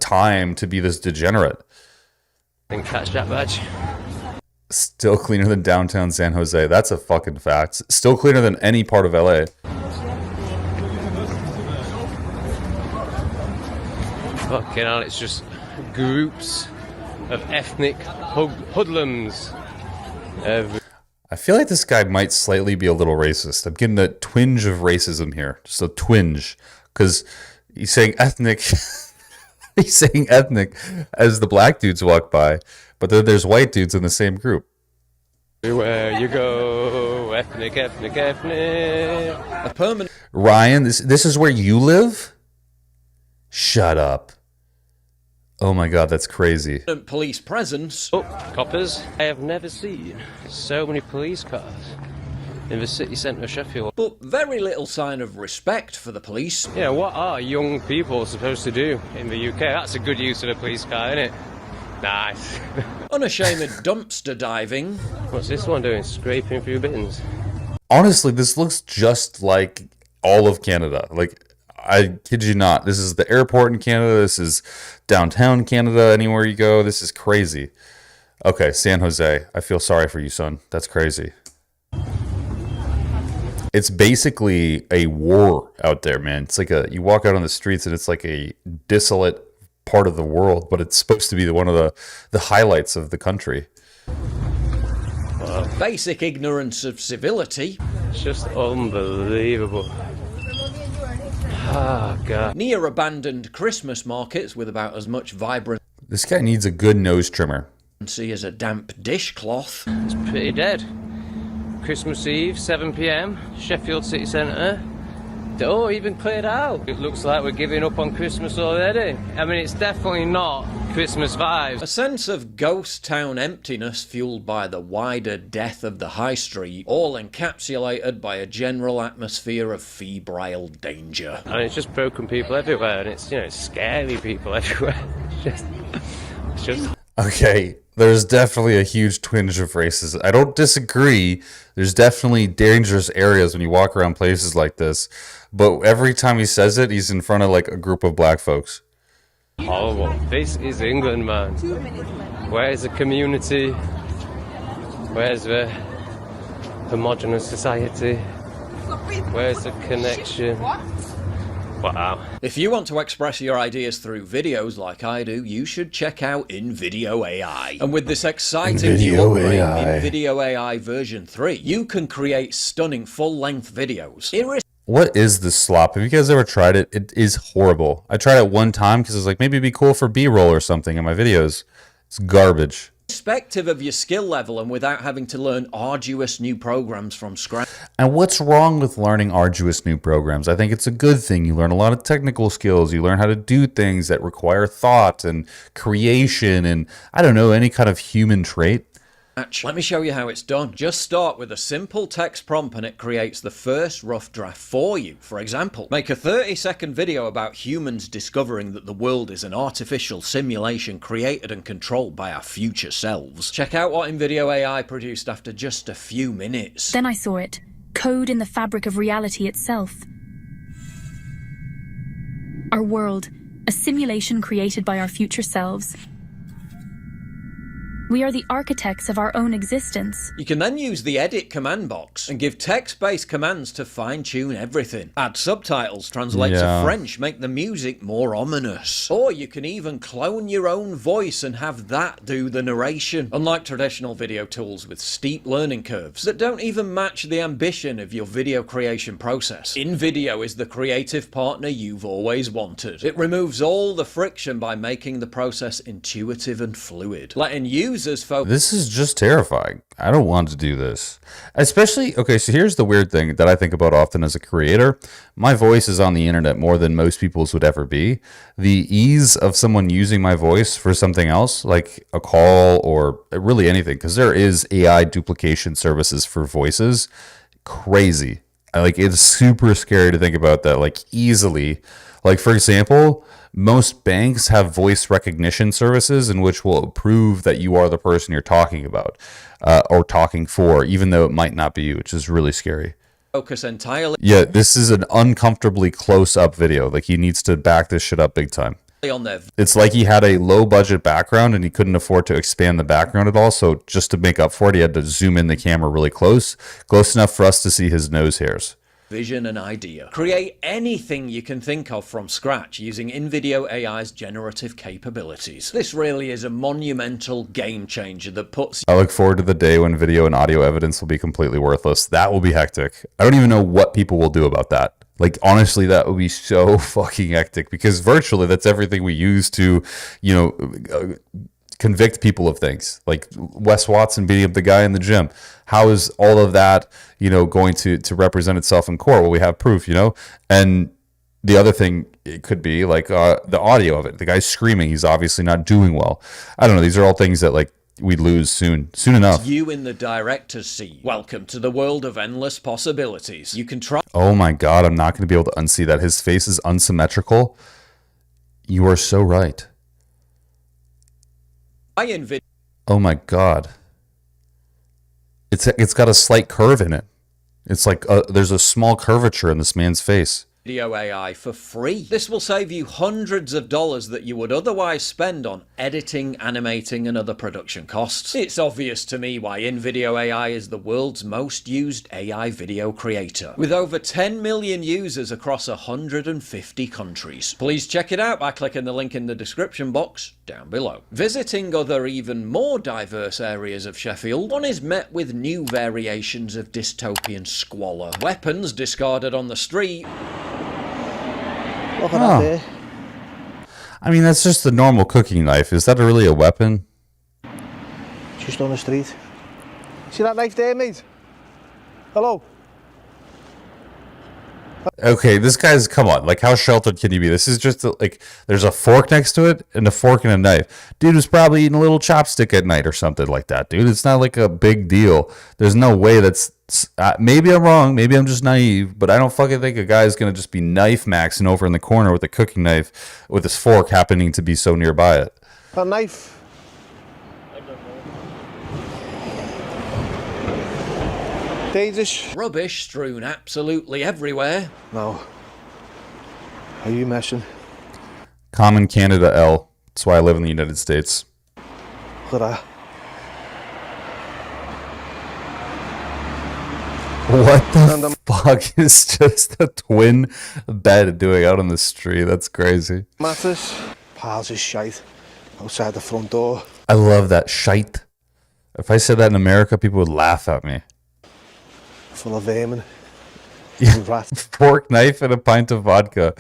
time to be this degenerate. And catch that badge. Still cleaner than downtown San Jose. That's a fucking fact. Still cleaner than any part of LA. Fucking hell, it's just groups of ethnic hoodlums. I feel like this guy might slightly be a little racist. I'm getting a twinge of racism here. Just a twinge. Because he's saying ethnic. He's saying ethnic as the black dudes walk by. But then there's white dudes in the same group. Everywhere you go, ethnic, ethnic, ethnic. A permanent... Ryan, this is where you live? Shut up. Oh my god, that's crazy. Police presence. Oh, coppers. I have never seen so many police cars in the city centre of Sheffield. But very little sign of respect for the police. Yeah, what are young people supposed to do in the UK? That's a good use of a police car, isn't it? Nice. Unashamed dumpster diving. What's this one doing? Scraping through bins. Honestly, this looks just like all of Canada. Like, I kid you not. This is the airport in Canada. This is downtown Canada. Anywhere you go, this is crazy. Okay, San Jose. I feel sorry for you, son. That's crazy. It's basically a war out there, man. It's like you walk out on the streets and it's like a desolate part of the world, but it's supposed to be one of the highlights of the country. Basic ignorance of civility. It's just unbelievable. Oh, God. Near abandoned Christmas markets with about as much vibrancy This guy needs a good nose trimmer. as a damp dishcloth. It's pretty dead. Christmas Eve, 7 p.m, Sheffield City Centre. Oh, even cleared out. It looks like we're giving up on Christmas already. I mean, it's definitely not Christmas vibes. A sense of ghost town emptiness fueled by the wider death of the high street, all encapsulated by a general atmosphere of febrile danger. And it's just broken people everywhere, and it's, it's scary people everywhere. It's just... Okay, there's definitely a huge twinge of racism. I don't disagree. There's definitely dangerous areas when you walk around places like this. But every time he says it, he's in front of like a group of black folks. horrible. This is England, man. Where's the community? Where's the homogenous society? Where's the connection? Wow. If you want to express your ideas through videos like I do, you should check out InVideo AI. And with this exciting new upgrade, InVideo AI version 3, you can create stunning full-length videos. What is this slop? Have you guys ever tried it? It is horrible. I tried it one time because I was like, maybe it'd be cool for B-roll or something in my videos. It's garbage. Irrespective of your skill level and without having to learn arduous new programs from scratch. And what's wrong with learning arduous new programs? I think it's a good thing. You learn a lot of technical skills. You learn how to do things that require thought and creation and, I don't know, any kind of human trait. Let me show you how it's done. Just start with a simple text prompt and it creates the first rough draft for you. For example, make a 30-second video about humans discovering that the world is an artificial simulation created and controlled by our future selves. Check out what InVideo AI produced after just a few minutes. Then I saw it. Code in the fabric of reality itself. Our world, a simulation created by our future selves. We are the architects of our own existence. You can then use the edit command box and give text-based commands to fine-tune everything. Add subtitles, translate to French, make the music more ominous. Or you can even clone your own voice and have that do the narration. Unlike traditional video tools with steep learning curves that don't even match the ambition of your video creation process, InVideo is the creative partner you've always wanted. It removes all the friction by making the process intuitive and fluid, letting users focus. This is just terrifying. I don't want to do this. Especially, okay, so here's the weird thing that I think about often as a creator. My voice is on the internet more than most people's would ever be. The ease of someone using my voice for something else, like a call or really anything, because there is AI duplication services for voices. Crazy. Like, it's super scary to think about that, like, easily. Like, for example, most banks have voice recognition services in which will prove that you are the person you're talking about or talking for, even though it might not be you, which is really scary. Focus entirely. Yeah, this is an uncomfortably close-up video. Like, he needs to back this shit up big time. On their It's like he had a low-budget background and he couldn't afford to expand the background at all. So just to make up for it, he had to zoom in the camera really close enough for us to see his nose hairs. Vision and idea. Create anything you can think of from scratch using InVideo AI's generative capabilities. This really is a monumental game changer that puts... I look forward to the day when video and audio evidence will be completely worthless. That will be hectic. I don't even know what people will do about that. Like, honestly, that would be so fucking hectic because virtually that's everything we use to, you know, convict people of things. Like Wes Watson beating up the guy in the gym. How is all of that, you know, going to represent itself in court? Well, we have proof, you know? And the other thing, it could be like the audio of it. The guy's screaming. He's obviously not doing well. I don't know. These are all things that, like, we'd lose soon enough. You in the director's seat. Welcome to the world of endless possibilities. You can try... Oh my God, I'm not going to be able to unsee that. His face is unsymmetrical. You are so right. Oh my God. It's got a slight curve in it. It's like there's a small curvature in this man's face. Video AI for free. This will save you hundreds of dollars that you would otherwise spend on editing, animating, and other production costs. It's obvious to me why InVideo AI is the world's most used AI video creator, with over 10 million users across 150 countries. Please check it out by clicking the link in the description box down below. Visiting other even more diverse areas of Sheffield, one is met with new variations of dystopian squalor. Weapons discarded on the street. Look at that there. I mean, that's just the normal cooking knife. Is that really a weapon? Just on the street. See that knife there, mate? Hello? Okay, this guy's, come on, like, how sheltered can he be? This is just, like, there's a fork next to it, and a fork and a knife. Dude was probably eating a little chopstick at night or something like that, dude. It's not like a big deal. There's no way that's, maybe I'm wrong, maybe I'm just naive, but I don't fucking think a guy's gonna just be knife maxing over in the corner with a cooking knife with his fork happening to be so nearby it. A knife? Dangerous. Rubbish strewn absolutely everywhere. No. Are you messing? Common Canada L. That's why I live in the United States. Look at that. What the fuck is just a twin bed doing out on the street? That's crazy. Mattress. Piles of shite outside the front door. I love that shite. If I said that in America, people would laugh at me. Full of vermin. Yeah. Rats. Fork, knife, and a pint of vodka.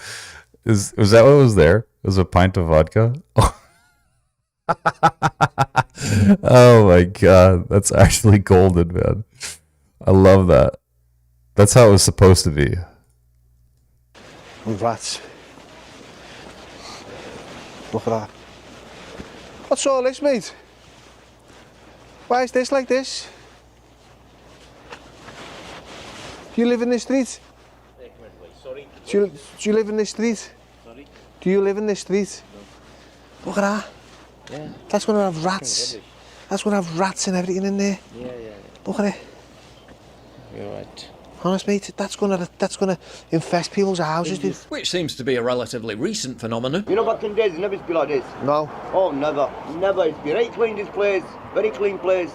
Was that what was there? It was a pint of vodka? Oh my God. That's actually golden, man. I love that. That's how it was supposed to be. And rats. Look at that. What's all this, mate? Why is this like this? Do you live in this street? Sorry. Do you live in this street? Sorry? Do you live in this street? No. Look at that. Yeah. That's going to have rats. That's going to have rats and everything in there. Yeah. Look at it. You're right. Honest, mate, that's gonna infest people's houses, dude. Which seems to be a relatively recent phenomenon. You know, back in the days, it never used to be like this. No. Oh, never. Never. It's very clean, this place. Very clean place.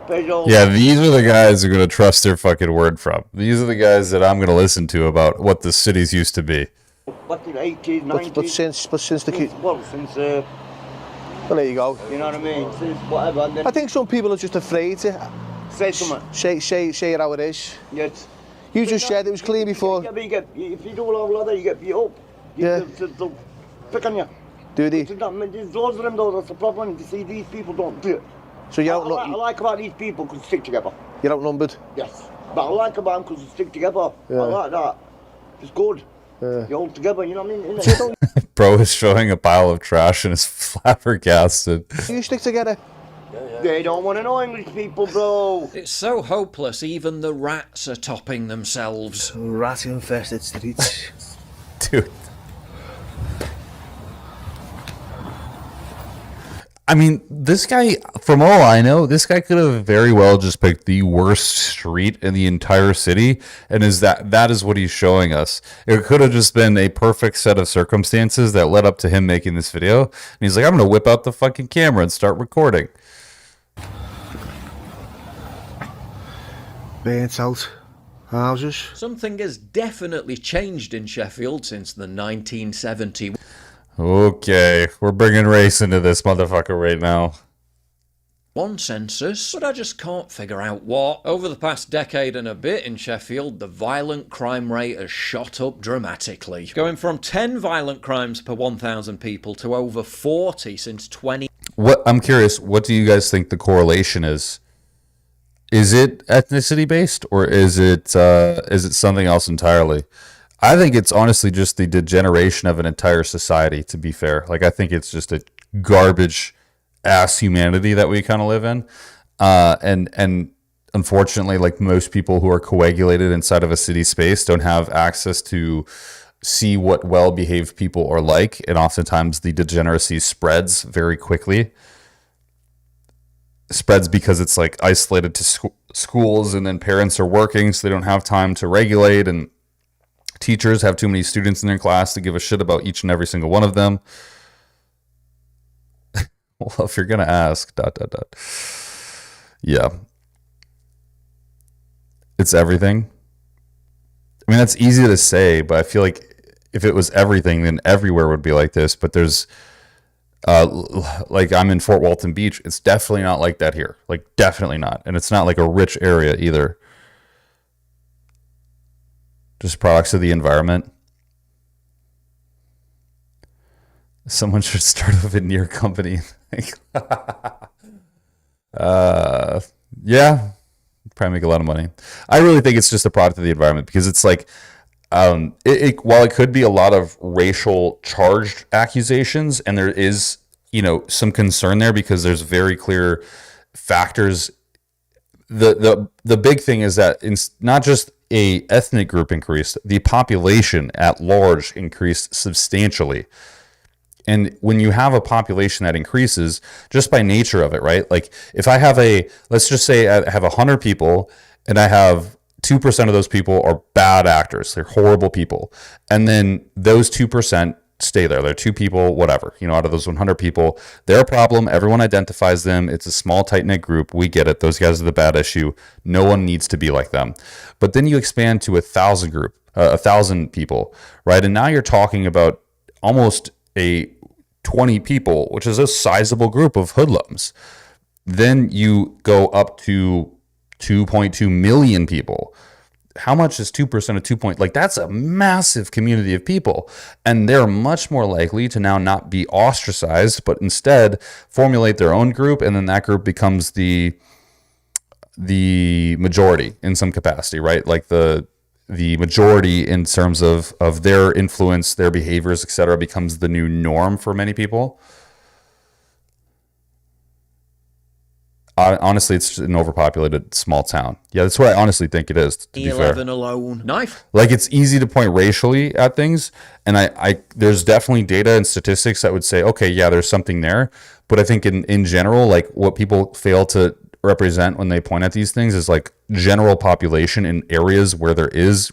Peugeot. Yeah, these are the guys who are going to trust their fucking word from. These are the guys that I'm going to listen to about what the cities used to be. Back in the 80s, 90s. But since the kid. Well, since, Well, there you go. you know what I mean? Since whatever. And then I think some people are just afraid to say something. say it how it is. Yes. You just said it was clean before. Yeah, but if you do all like that, you get beat up. Yeah. They'll pick on you. Do they? There's loads of them though, that's the problem. You see, these people don't do it. So you I don't like about these people because they stick together. you're outnumbered. Yes. But I like about them because they stick together. Yeah. I like that. It's good. Yeah. You're all together, you know what I mean? Innit? Bro is showing a pile of trash and is flabbergasted. You stick together. They don't want to know English people, bro. It's so hopeless, even the rats are topping themselves. Rat infested streets. Dude. I mean, this guy, from all I know, this guy could have very well just picked the worst street in the entire city, and that is what he's showing us. It could have just been a perfect set of circumstances that led up to him making this video, and he's like, I'm going to whip out the fucking camera and start recording. Burnt out houses. Something has definitely changed in Sheffield since the 1970s. Okay, we're bringing race into this motherfucker right now. One census, but I just can't figure out what. Over the past decade and a bit in Sheffield, the violent crime rate has shot up dramatically, going from 10 violent crimes per 1,000 people to over 40 since 20. I'm curious, what do you guys think the correlation is? Is it ethnicity based, or is it something else entirely? I think it's honestly just the degeneration of an entire society, to be fair. Like, I think it's just a garbage ass humanity that we kind of live in. And unfortunately, like most people who are coagulated inside of a city space don't have access to see what well-behaved people are like. And oftentimes the degeneracy spreads very quickly. Spreads because it's like isolated to schools, and then parents are working, so they don't have time to regulate, and teachers have too many students in their class to give a shit about each and every single one of them. Well, if you're gonna ask, ... Yeah, it's everything. I mean, that's easy to say, but I feel like if it was everything, then everywhere would be like this. But there's like, I'm in Fort Walton Beach. It's definitely not like that here. Like, definitely not. And it's not like a rich area either. Just products of the environment. Someone should start a veneer company. Yeah, probably make a lot of money. I really think it's just a product of the environment, because it's like, while it could be a lot of racial charged accusations, and there is, some concern there because there's very clear factors. The big thing is that it's not just a ethnic group increased, the population at large increased substantially. And when you have a population that increases just by nature of it, right? Like, if I have let's just say I have 100 people, and I have 2% of those people are bad actors. They're horrible people. And then those 2% stay there. They're 2 people, whatever, out of those 100 people, they're a problem. Everyone identifies them. It's a small, tight-knit group. We get it. Those guys are the bad issue. No one needs to be like them. But then you expand to 1,000 people, right? And now you're talking about almost 20 people, which is a sizable group of hoodlums. Then you go up to 2.2 million people. How much is 2% of 2 point? Like, that's a massive community of people, and they're much more likely to now not be ostracized, but instead formulate their own group, and then that group becomes the majority in some capacity, right? Like the majority in terms of their influence, their behaviors, etc., becomes the new norm for many people. Honestly, it's an overpopulated small town. Yeah, that's what I honestly think it is, to be 11 fair. alone. Knife. Like, it's easy to point racially at things, and I there's definitely data and statistics that would say, okay, yeah, there's something there. But I think in general, like, what people fail to represent when they point at these things is like general population in areas where there is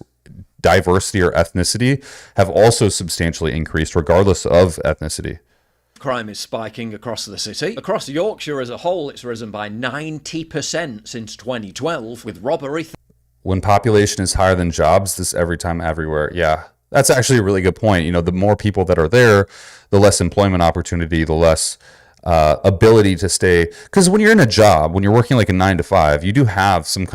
diversity or ethnicity have also substantially increased regardless of ethnicity. Crime is spiking across the city. Across Yorkshire as a whole, it's risen by 90% since 2012, with robbery. When population is higher than jobs, this every time, everywhere. Yeah, that's actually a really good point. You know, the more people that are there, the less employment opportunity, the less ability to stay. Because when you're in a job, when you're working like a 9 to 5, you do have some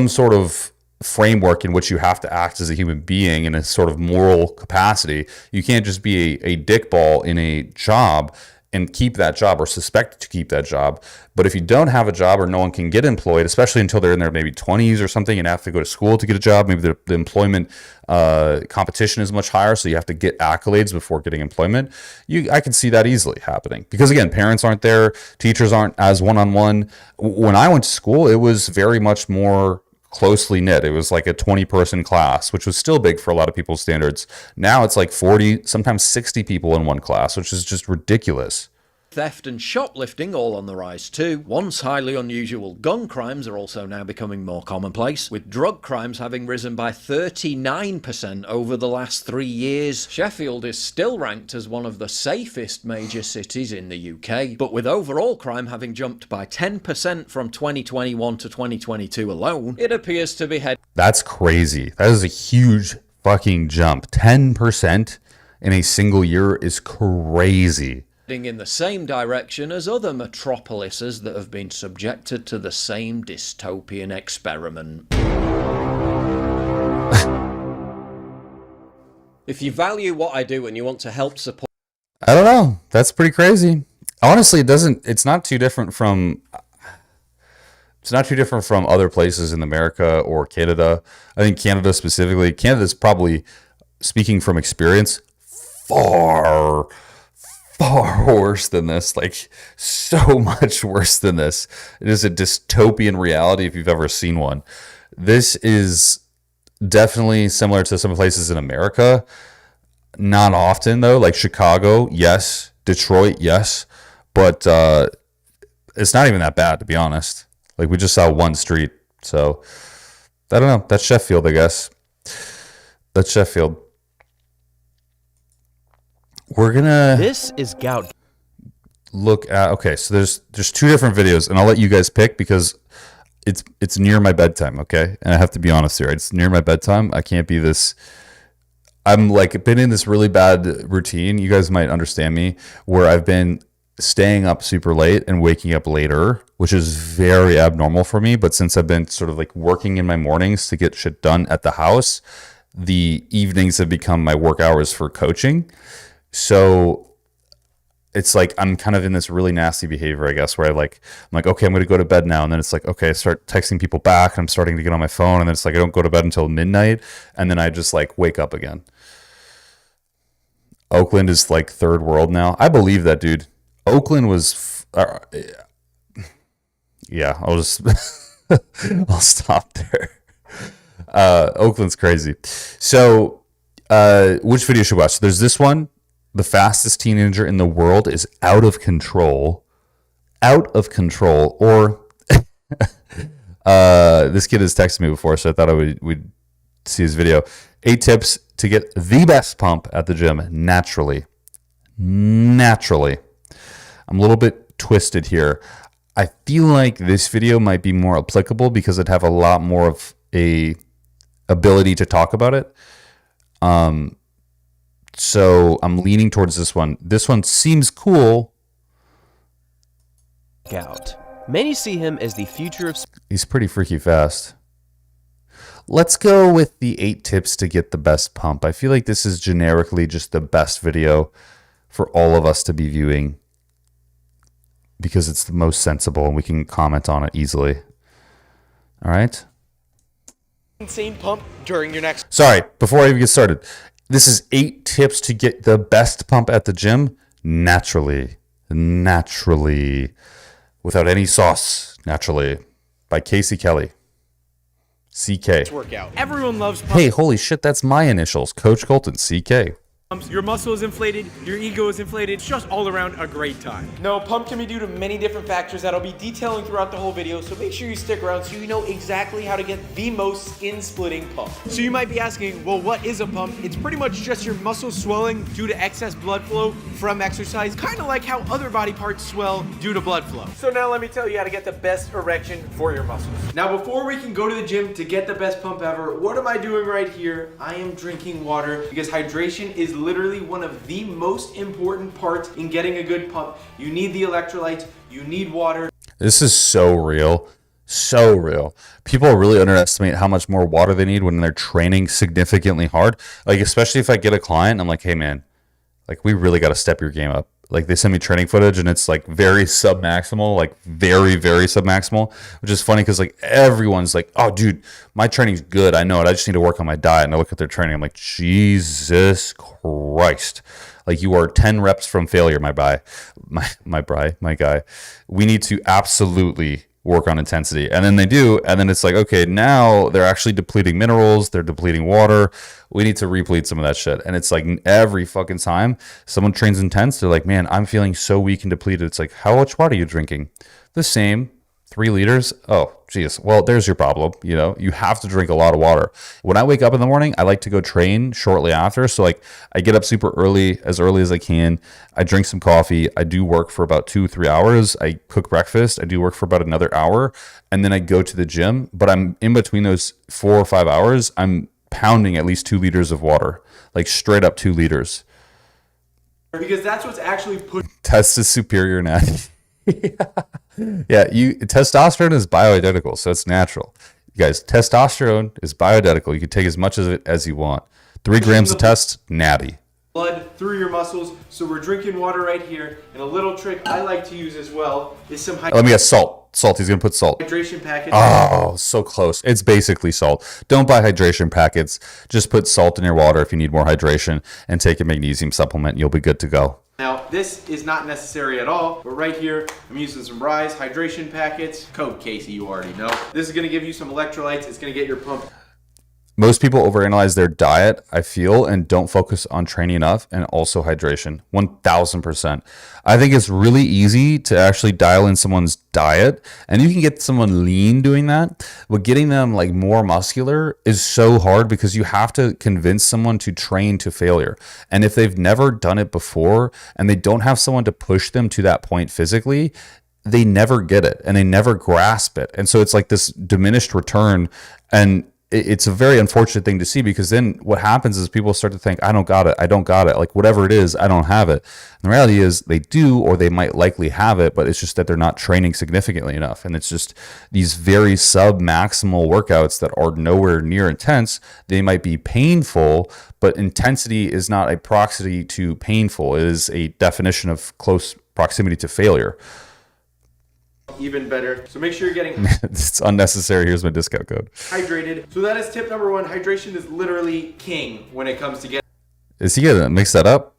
sort of framework in which you have to act as a human being in a sort of moral capacity. You can't just be a dickball in a job and keep that job or suspect to keep that job. But if you don't have a job or no one can get employed, especially until they're in their maybe 20s or something and have to go to school to get a job, maybe the employment competition is much higher, so you have to get accolades before getting employment. I can see that easily happening. Because again, parents aren't there, teachers aren't as one-on-one. When I went to school, it was very much more closely knit. It was like a 20-person class, which was still big for a lot of people's standards. Now it's like 40, sometimes 60 people in one class, which is just ridiculous. Theft and shoplifting all on the rise too. Once highly unusual gun crimes are also now becoming more commonplace, with drug crimes having risen by 39% over the last 3 years. Sheffield is still ranked as one of the safest major cities in the UK, but with overall crime having jumped by 10% from 2021 to 2022 alone, it appears to be heading. That's crazy. That is a huge fucking jump. 10% in a single year is crazy. In the same direction as other metropolises that have been subjected to the same dystopian experiment. If you value what I do and you want to help support... I don't know. That's pretty crazy. Honestly, it's not too different from other places in America or Canada. I think Canada specifically, Canada's probably, speaking from experience, far worse than this, like so much worse than this. It is a dystopian reality if you've ever seen one. This is definitely similar to some places in America. Not often though, like Chicago, yes. Detroit, yes. But it's not even that bad, to be honest. Like we just saw one street. So I don't know. That's Sheffield, I guess. That's Sheffield. We're gonna This is gout. look at, okay, so there's two different videos, and I'll let you guys pick because it's near my bedtime, okay? And I have to be honest here, it's near my bedtime. I can't be this, I'm like been in this really bad routine. You guys might understand me, where I've been staying up super late and waking up later, which is very abnormal for me. But since I've been sort of like working in my mornings to get shit done at the house, the evenings have become my work hours for coaching. So it's like I'm kind of in this really nasty behavior, I guess, where I'm like, okay, I'm going to go to bed now. And then it's like, okay, I start texting people back and I'm starting to get on my phone. And then it's like, I don't go to bed until midnight. And then I just like wake up again. Oakland is like third world now. I believe that, dude. Oakland was, yeah, I'll just, I'll stop there. Oakland's crazy. So which video should we watch? There's this one. The fastest teenager in the world is out of control. Out of control. Or this kid has texted me before, so I thought we'd see his video. 8 tips to get the best pump at the gym naturally. Naturally. I'm a little bit twisted here. I feel like this video might be more applicable because it'd have a lot more of a ability to talk about it. So I'm leaning towards this one. This one seems cool. Gout. Many see him as the future of... He's pretty freaky fast. Let's go with the 8 tips to get the best pump. I feel like this is generically just the best video for all of us to be viewing because it's the most sensible and we can comment on it easily. All right. insane pump during your next... Sorry, before I even get started. This is 8 tips to get the best pump at the gym naturally. Naturally. Without any sauce. Naturally. By Casey Kelly. CK. workout. Everyone loves pump. Hey, holy shit, that's my initials. Coach Colton, CK. Your muscle is inflated, your ego is inflated. It's just all around a great time. No, pump can be due to many different factors that I'll be detailing throughout the whole video, so make sure you stick around so you know exactly how to get the most skin-splitting pump. So you might be asking, well, what is a pump? It's pretty much just your muscles swelling due to excess blood flow from exercise, kind of like how other body parts swell due to blood flow. So now let me tell you how to get the best erection for your muscles. Now before we can go to the gym to get the best pump ever, what am I doing right here? I am drinking water because hydration is literally one of the most important parts in getting a good pump. You need the electrolytes, you need water. This is so real. So real. People really underestimate how much more water they need when they're training significantly hard. Like, especially if I get a client, I'm like, hey man, like we really got to step your game up. Like they send me training footage and it's like very sub-maximal, like very, very sub-maximal, which is funny because like everyone's like, oh dude, my training's good. I know it. I just need to work on my diet. And I look at their training. I'm like, Jesus Christ. Like you are 10 reps from failure, my guy. We need to absolutely work on intensity. And then they do. And then it's like, okay, now they're actually depleting minerals. They're depleting water. We need to replete some of that shit. And it's like every fucking time someone trains intense, they're like, man, I'm feeling so weak and depleted. It's like, how much water are you drinking? The same. 3 liters? Oh, geez. Well, there's your problem. You know, you have to drink a lot of water. When I wake up in the morning, I like to go train shortly after. So like I get up super early as I can. I drink some coffee. I do work for about 2-3 hours. I cook breakfast. I do work for about another hour. And then I go to the gym. But I'm in between those 4 or 5 hours, I'm pounding at least 2 liters of water, like straight up 2 liters. Because that's what's actually put. Test is superior anatomy. Yeah, testosterone is bioidentical, so it's natural. You guys, testosterone is bioidentical. You can take as much of it as you want. 3 grams of test, natty. Blood through your muscles. So we're drinking water right here. And a little trick I like to use as well is some Let me get salt. Salt, he's going to put salt. Hydration packets. Oh, so close. It's basically salt. Don't buy hydration packets. Just put salt in your water if you need more hydration and take a magnesium supplement. You'll be good to go. Now, this is not necessary at all, but right here, I'm using some Rise hydration packets. Code Casey, you already know. This is going to give you some electrolytes. It's going to get your pump. Most people overanalyze their diet, I feel, and don't focus on training enough and also hydration. 1000%. I think it's really easy to actually dial in someone's diet, and you can get someone lean doing that, but getting them like more muscular is so hard because you have to convince someone to train to failure. And if they've never done it before and they don't have someone to push them to that point physically, they never get it and they never grasp it. And so it's like this diminished return, and it's a very unfortunate thing to see because then what happens is people start to think, I don't got it. Like whatever it is, I don't have it. And the reality is they do, or they might likely have it, but it's just that they're not training significantly enough. And it's just these very sub-maximal workouts that are nowhere near intense. They might be painful, but intensity is not a proxy to painful. It is a definition of close proximity to failure. Even better. So make sure you're getting it's unnecessary. Here's my discount code. Hydrated. So that is tip number 1. Hydration is literally king when it comes to getting. Is he gonna mix that up?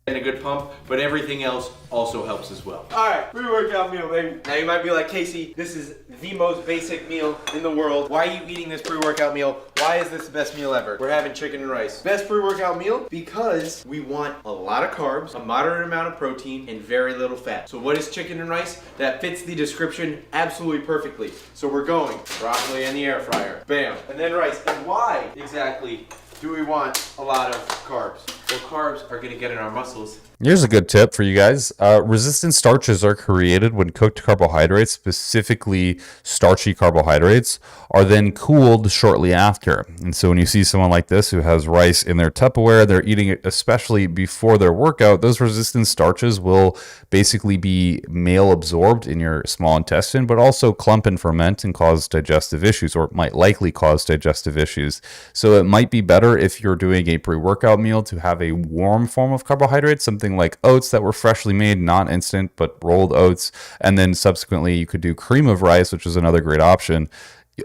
And a good pump, but everything else also helps as well. All right, pre-workout meal, baby. Now you might be like, Casey, this is the most basic meal in the world. Why are you eating this pre-workout meal? Why is this the best meal ever? We're having chicken and rice. Best pre-workout meal because we want a lot of carbs, a moderate amount of protein, and very little fat. So what is chicken and rice? That fits the description absolutely perfectly. So we're going broccoli in the air fryer, bam, and then rice. And why exactly do we want a lot of carbs? Well, carbs are gonna get in our muscles. Here's a good tip for you guys. Resistant starches are created when cooked carbohydrates, specifically starchy carbohydrates, are then cooled shortly after. And so when you see someone like this who has rice in their Tupperware, they're eating it especially before their workout, those resistant starches will basically be male absorbed in your small intestine, but also clump and ferment and cause digestive issues, or might likely cause digestive issues. So it might be better if you're doing a pre-workout meal to have a warm form of carbohydrates, something like oats that were freshly made, not instant, but rolled oats. And then subsequently you could do cream of rice, which is another great option.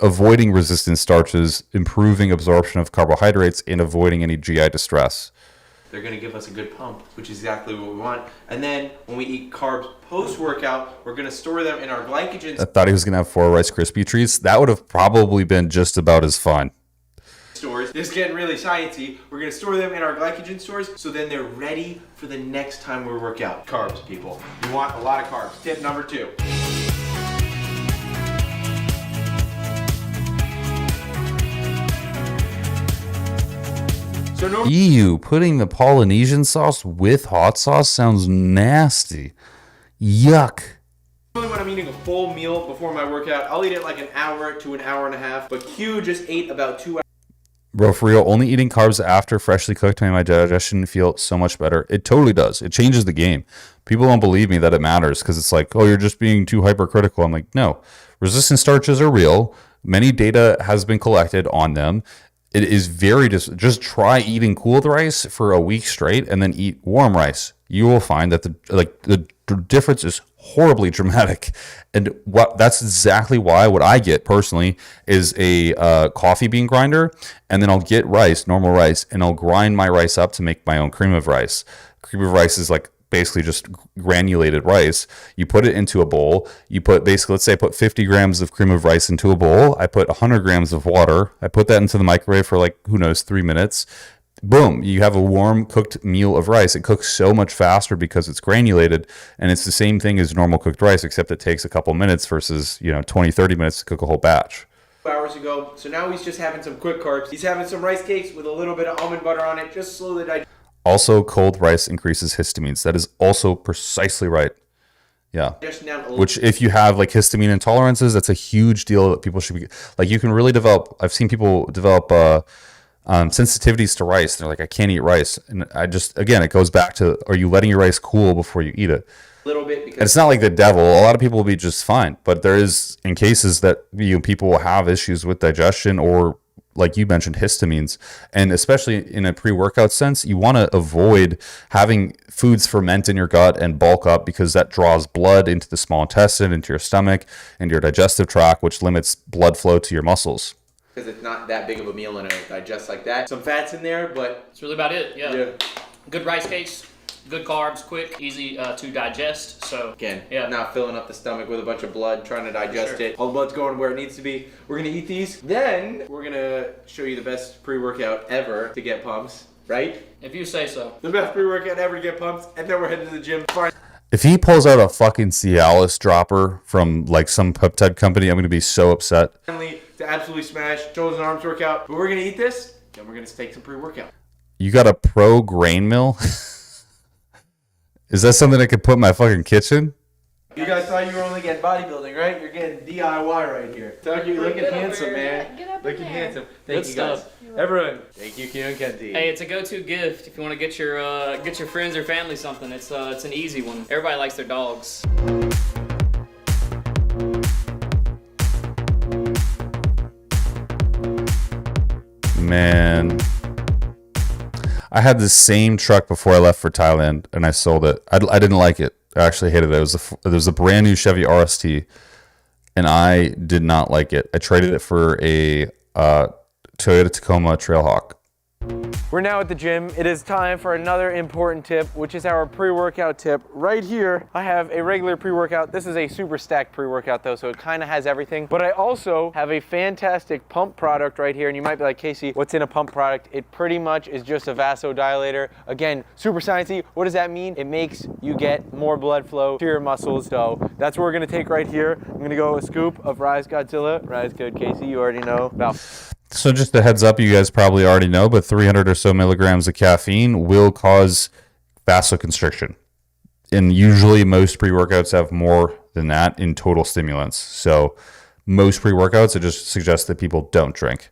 Avoiding resistant starches, improving absorption of carbohydrates, and avoiding any GI distress. They're going to give us a good pump, which is exactly what we want. And then when we eat carbs post-workout, we're going to store them in our glycogen. I thought he was going to have 4 Rice Krispie treats. That would have probably been just about as fun. stores. This is getting really sciencey. We're gonna store them in our glycogen stores so then they're ready for the next time we work out. Carbs, people. You want a lot of carbs. Tip number 2. So Ew, putting the Polynesian sauce with hot sauce sounds nasty. Yuck. normally when I'm eating a full meal before my workout, I'll eat it like an hour to an hour and a half, but Q just ate about 2 hours. Bro, for real, only eating carbs after freshly cooked made my digestion feel so much better. It totally does. It changes the game. People don't believe me that it matters because it's like, oh, you're just being too hypercritical. I'm like, no. Resistant starches are real. Many data has been collected on them. It is very just try eating cooled rice for a week straight and then eat warm rice. You will find that the difference is horribly dramatic. And that's exactly why what I get personally is a coffee bean grinder, and then I'll get rice, normal rice, and I'll grind my rice up to make my own cream of rice. Cream of rice is like basically just granulated rice. You put it into a bowl. You put basically, let's say I put 50 grams of cream of rice into a bowl. I put 100 grams of water. I put that into the microwave for like, who knows, 3 minutes. Boom, you have a warm cooked meal of rice. It cooks so much faster because it's granulated, and it's the same thing as normal cooked rice, except it takes a couple minutes versus 20-30 minutes to cook a whole batch. Hours ago, so now he's just having some quick carbs. He's having some rice cakes with a little bit of almond butter on it, just slowly digest. Also, cold rice increases histamines. That is also precisely right. Yeah. Which, if you have like histamine intolerances, that's a huge deal that people should be like. You can really develop. I've seen people develop sensitivities to rice. They're like, I can't eat rice, and again, it goes back to: are you letting your rice cool before you eat it? A little bit, because it's not like the devil. A lot of people will be just fine, but there is in cases that people will have issues with digestion or, like you mentioned, histamines. And especially in a pre-workout sense, you want to avoid having foods ferment in your gut and bulk up, because that draws blood into the small intestine, into your stomach, into your digestive tract, which limits blood flow to your muscles. Because it's not that big of a meal and it digests like that. Some fats in there, but that's really about it. Yeah. Good rice cakes, good carbs, quick, easy to digest. So again, not filling up the stomach with a bunch of blood, trying to digest it. All the blood's going where it needs to be. We're gonna eat these. Then we're gonna show you the best pre-workout ever to get pumps, right? If you say so. The best pre-workout ever to get pumps, and then we're heading to the gym. If he pulls out a fucking Cialis dropper from like some peptide company, I'm gonna be so upset. Finally, to absolutely smash shoulders and arms workout. But we're gonna eat this, then we're gonna take some pre-workout. You got a pro grain mill? Is that something I could put in my fucking kitchen? You guys thought you were only getting bodybuilding, right? You're getting DIY right here. Tuck, you're looking handsome, man. Looking handsome. Thank you guys. Everyone, thank you, Q and Kenty. Hey, it's a go-to gift if you want to get your friends or family something. It's an easy one. Everybody likes their dogs. Man, I had the same truck before I left for Thailand, and I sold it. I didn't like it. I actually hated it. It was a brand new Chevy RST, and I did not like it. I traded it for a Toyota Tacoma Trailhawk. We're now at the gym. It is time for another important tip, which is our pre-workout tip. Right here, I have a regular pre-workout. This is a super stacked pre-workout though, so it kind of has everything. But I also have a fantastic pump product right here. And you might be like, Casey, what's in a pump product? It pretty much is just a vasodilator. Again, super sciencey. What does that mean? It makes you get more blood flow to your muscles. So that's what we're gonna take right here. I'm gonna go a scoop of Rise Godzilla. Rise Code Casey, you already know about. So just a heads up, you guys probably already know, but 300 or so milligrams of caffeine will cause vasoconstriction. And usually most pre-workouts have more than that in total stimulants. So most pre-workouts, it just suggests that people don't drink.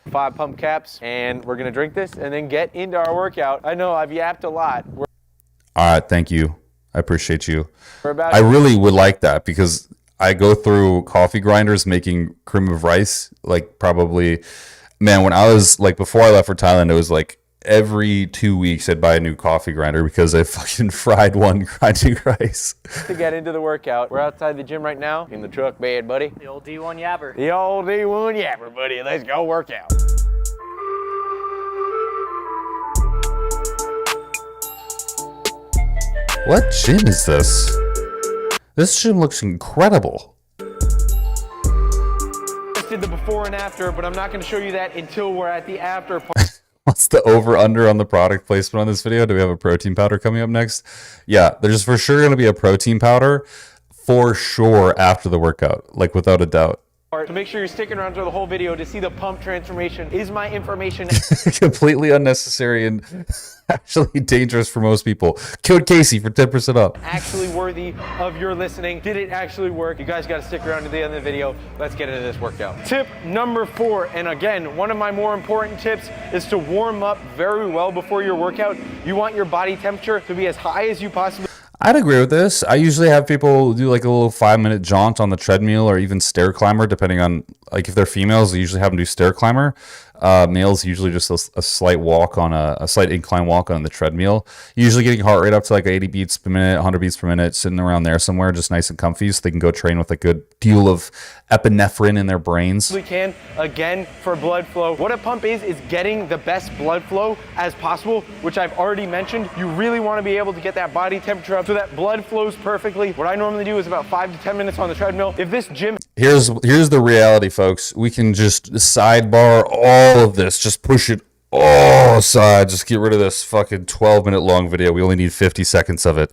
5 pump caps, and we're going to drink this and then get into our workout. I know I've yapped a lot. All right, thank you. I appreciate you. I really would like that, because I go through coffee grinders making cream of rice, like probably, man, when I was like, before I left for Thailand, it was like every 2 weeks I'd buy a new coffee grinder because I fucking fried one grinding rice. To get into the workout, we're outside the gym right now, in the truck bed, buddy. The old D1 Yapper. The old D1 Yapper, buddy. Let's go work out. What gym is this? This gym looks incredible. Just did the before and after, but I'm not gonna show you that until we're at the after part. What's the over-under on the product placement on this video? Do we have a protein powder coming up next? Yeah, there's for sure going to be a protein powder for sure after the workout, like without a doubt. So make sure you're sticking around through the whole video to see the pump transformation. Is my information Completely unnecessary and actually dangerous for most people. Code Casey for 10% off. actually worthy of your listening? Did it actually work? You guys got to stick around to the end of the video. Let's get into this workout. Tip number 4, and again, one of my more important tips is to warm up very well before your workout. You want your body temperature to be as high as you possibly. I'd agree with this. I usually have people do like a little 5-minute jaunt on the treadmill or even stair climber, depending on, like, if they're females, they usually have them do stair climber. Males usually just a slight walk on a slight incline walk on the treadmill. Usually getting heart rate up to like 80 beats per minute, 100 beats per minute, sitting around there somewhere, just nice and comfy, so they can go train with a good deal of epinephrine in their brains. We can, again, for blood flow. What a pump is getting the best blood flow as possible, which I've already mentioned. You really want to be able to get that body temperature up so that blood flows perfectly. What I normally do is about 5 to 10 minutes on the treadmill. If this gym... Here's the reality, folks. We can just sidebar all of this. Just push it all aside. Just get rid of this fucking 12-minute long video. We only need 50 seconds of it.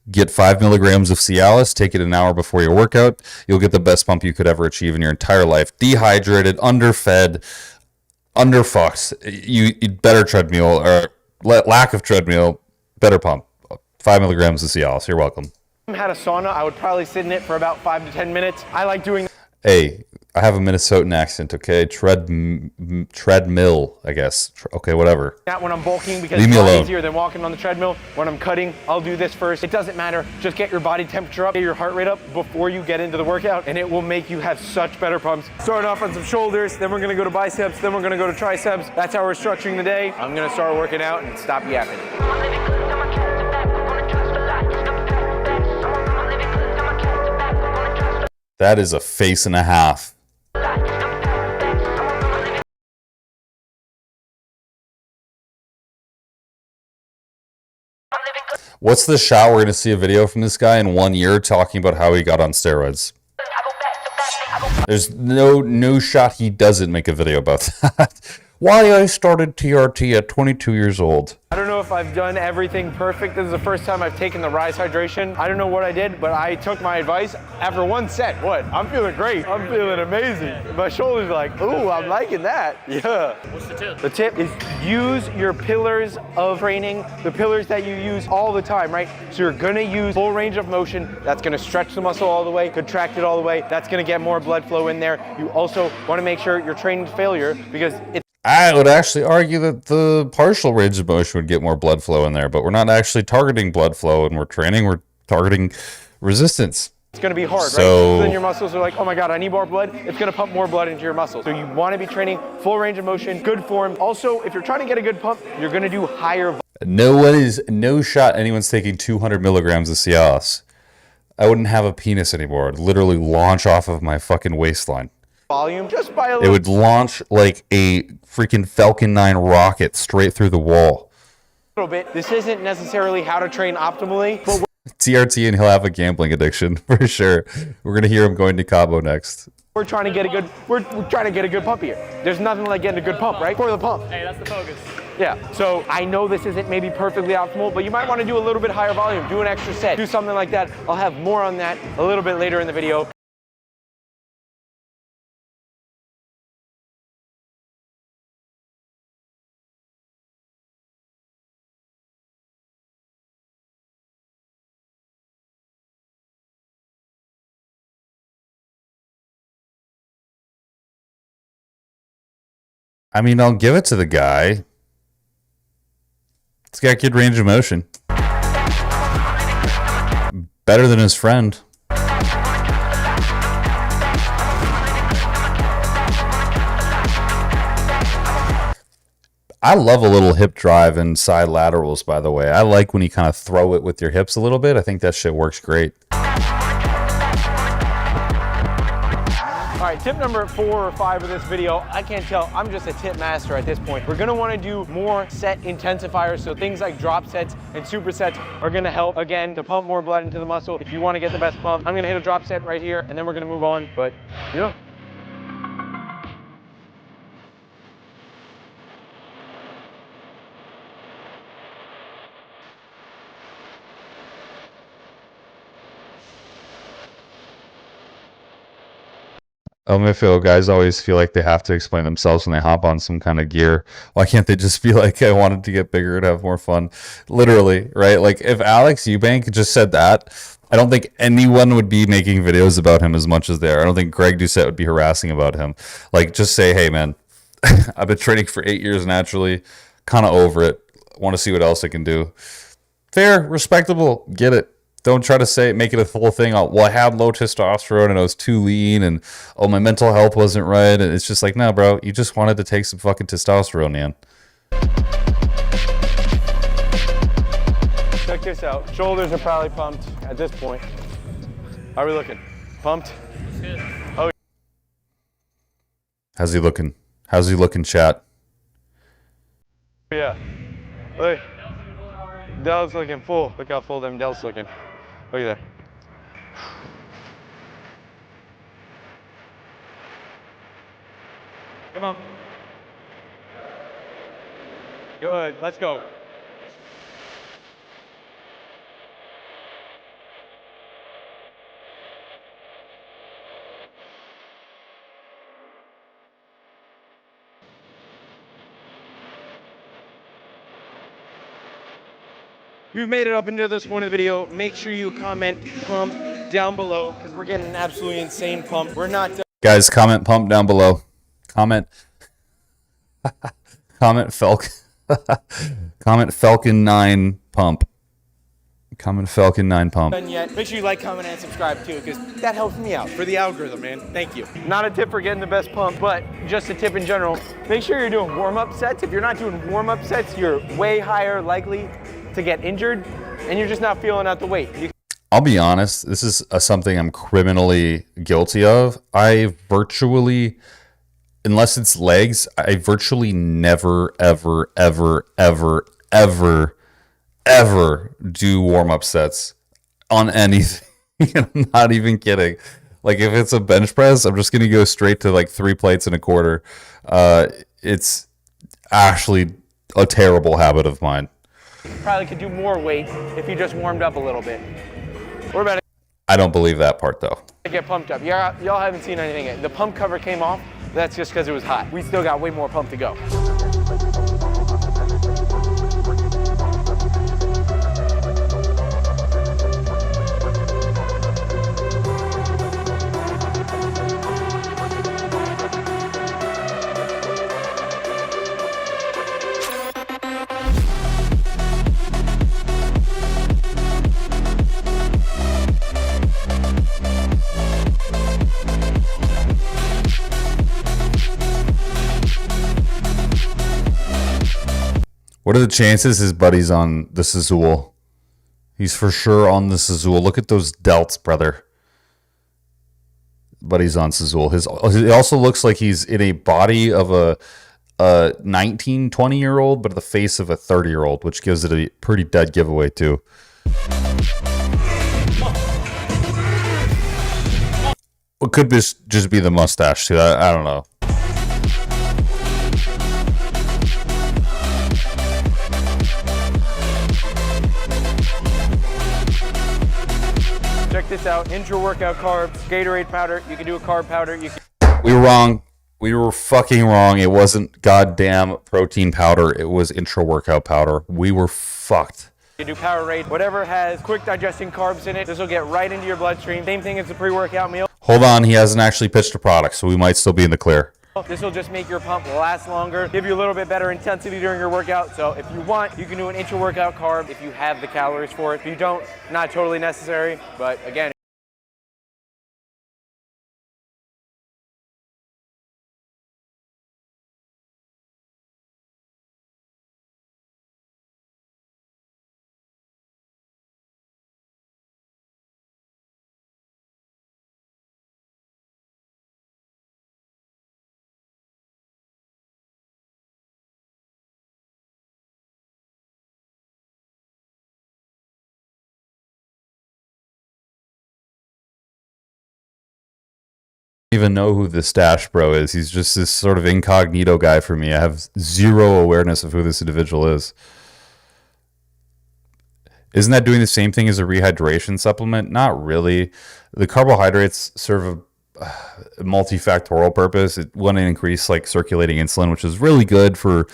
Get 5 milligrams of Cialis. Take it an hour before your workout. You'll get the best pump you could ever achieve in your entire life. Dehydrated, underfed, underfucked. You better treadmill, or lack of treadmill, better pump. 5 milligrams of Cialis. You're welcome. Had a sauna, I would probably sit in it for about 5 to 10 minutes. I like doing... Hey, I have a Minnesotan accent, okay? Treadmill, I guess. Okay, whatever. That when I'm bulking, because Leave it's me a lot alone. easier than walking on the treadmill. When I'm cutting, I'll do this first. It doesn't matter. Just get your body temperature up, get your heart rate up before you get into the workout, and it will make you have such better pumps. Starting off on some shoulders, then we're gonna go to biceps, then we're gonna go to triceps. That's how we're structuring the day. I'm gonna start working out and stop yapping. That is a face and a half. What's the shot we're going to see a video from this guy in 1 year talking about how he got on steroids? There's no shot he doesn't make a video about that. Why I started TRT at 22 years old. I don't know if I've done everything perfect. This is the first time I've taken the Rise Hydration. I don't know what I did, but I took my advice. After one set, what? I'm feeling great. I'm feeling amazing. My shoulders are like, ooh, I'm liking that. Yeah. What's the tip? The tip is use your pillars of training, the pillars that you use all the time, right? So you're gonna use full range of motion. That's gonna stretch the muscle all the way, contract it all the way. That's gonna get more blood flow in there. You also wanna make sure you're training to failure, because it's... I would actually argue that the partial range of motion would get more blood flow in there, but we're not actually targeting blood flow when we're training. We're targeting resistance. It's going to be hard, So- right? So then your muscles are like, oh my God, I need more blood. It's going to pump more blood into your muscles. So you want to be training full range of motion, good form. Also, if you're trying to get a good pump, you're going to do higher. No shot anyone's taking 200 milligrams of Cialis. I wouldn't have a penis anymore. It'd literally launch off of my fucking waistline. Volume just by a It little would launch like a freaking Falcon 9 rocket straight through the wall. bit. This isn't necessarily how to train optimally, but TRT, and he'll have a gambling addiction for sure. We're gonna hear him going to Cabo next. we're trying to get a good, we're trying to get a good pump here. There's nothing like getting a good pump, right? For the pump. Hey, that's the focus. Yeah, so I know this isn't maybe perfectly optimal, but you might want to do a little bit higher volume, do an extra set, do something like that. I'll have more on that a little bit later in the video. I mean, I'll give it to the guy. It's got good range of motion. Better than his friend. I love a little hip drive and side laterals, by the way. I like when you kind of throw it with your hips a little bit. I think that shit works great. All right, tip number 4 or 5 of this video, I can't tell, I'm just a tip master at this point. We're gonna wanna do more set intensifiers, so things like drop sets and supersets are gonna help, again, to pump more blood into the muscle. If you wanna get the best pump, I'm gonna hit a drop set right here, and then we're gonna move on, but, yeah. I feel guys always feel like they have to explain themselves when they hop on some kind of gear. Why can't they just be like, I wanted to get bigger and have more fun? Literally, right? Like if Alex Eubank just said that, I don't think anyone would be making videos about him as much as they are. I don't think Greg Doucette would be harassing about him. Like just say, hey man, I've been training for 8 years naturally, kind of over it. Want to see what else I can do. Fair, respectable, get it. Don't try to make it a full thing. Well, I had low testosterone and I was too lean and, oh, my mental health wasn't right. And it's just like, no, bro, you just wanted to take some fucking testosterone, man. Check this out. Shoulders are probably pumped at this point. How are we looking? Pumped? Good. Oh, How's he looking? How's he looking, chat? yeah. Look. Dell's looking full. Look how full them Dell's looking. Look at that. Come on. Good. Let's go. If you've made it up into this point of the video, make sure you comment pump down below because we're getting an absolutely insane pump. We're not done. Guys, comment pump down below. Comment. Comment Falcon. Comment Falcon 9 pump. Comment Falcon 9 pump. Done yet. Make sure you like, comment, and subscribe too because that helps me out for the algorithm, man. Thank you. Not a tip for getting the best pump, but just a tip in general. Make sure you're doing warm-up sets. If you're not doing warm-up sets, you're way higher likely to get injured and you're just not feeling out the weight. I'll be honest, this is something I'm criminally guilty of. I virtually, unless it's legs, I virtually never, ever, ever, ever, ever, ever do warm-up sets on anything. I'm not even kidding. Like if it's a bench press, I'm just going to go straight to like 3 plates and a quarter. It's actually a terrible habit of mine. You probably could do more weight if you just warmed up a little bit. We're about I don't believe that part though. to get pumped up. Y'all haven't seen anything yet. The pump cover came off. That's just because it was hot. We still got way more pump to go. What are the chances his buddy's on the Sazul? He's for sure on the Sazul. Look at those delts, brother. Buddy's on Sazul. He also looks like he's in a body of a 19, 20-year-old, but the face of a 30-year-old, which gives it a pretty dead giveaway, too. It could just be the mustache, too. I don't know. Check this out, intra-workout carbs, Gatorade powder. You can do a carb powder. We were wrong. We were fucking wrong. It wasn't goddamn protein powder. It was intra-workout powder. We were fucked. You can do Powerade, whatever has quick digesting carbs in it. This will get right into your bloodstream. Same thing as the pre-workout meal. Hold on. He hasn't actually pitched a product, so we might still be in the clear. This will just make your pump last longer, give you a little bit better intensity during your workout. So if you want, you can do an intra-workout carb if you have the calories for it. If you don't, not totally necessary, but again, Even know who the stash bro is. He's just this sort of incognito guy for me. I have zero awareness of who this individual is. Isn't that doing the same thing as a rehydration supplement? Not really. The carbohydrates serve multifactorial purpose. It want to increase like circulating insulin, which is really good for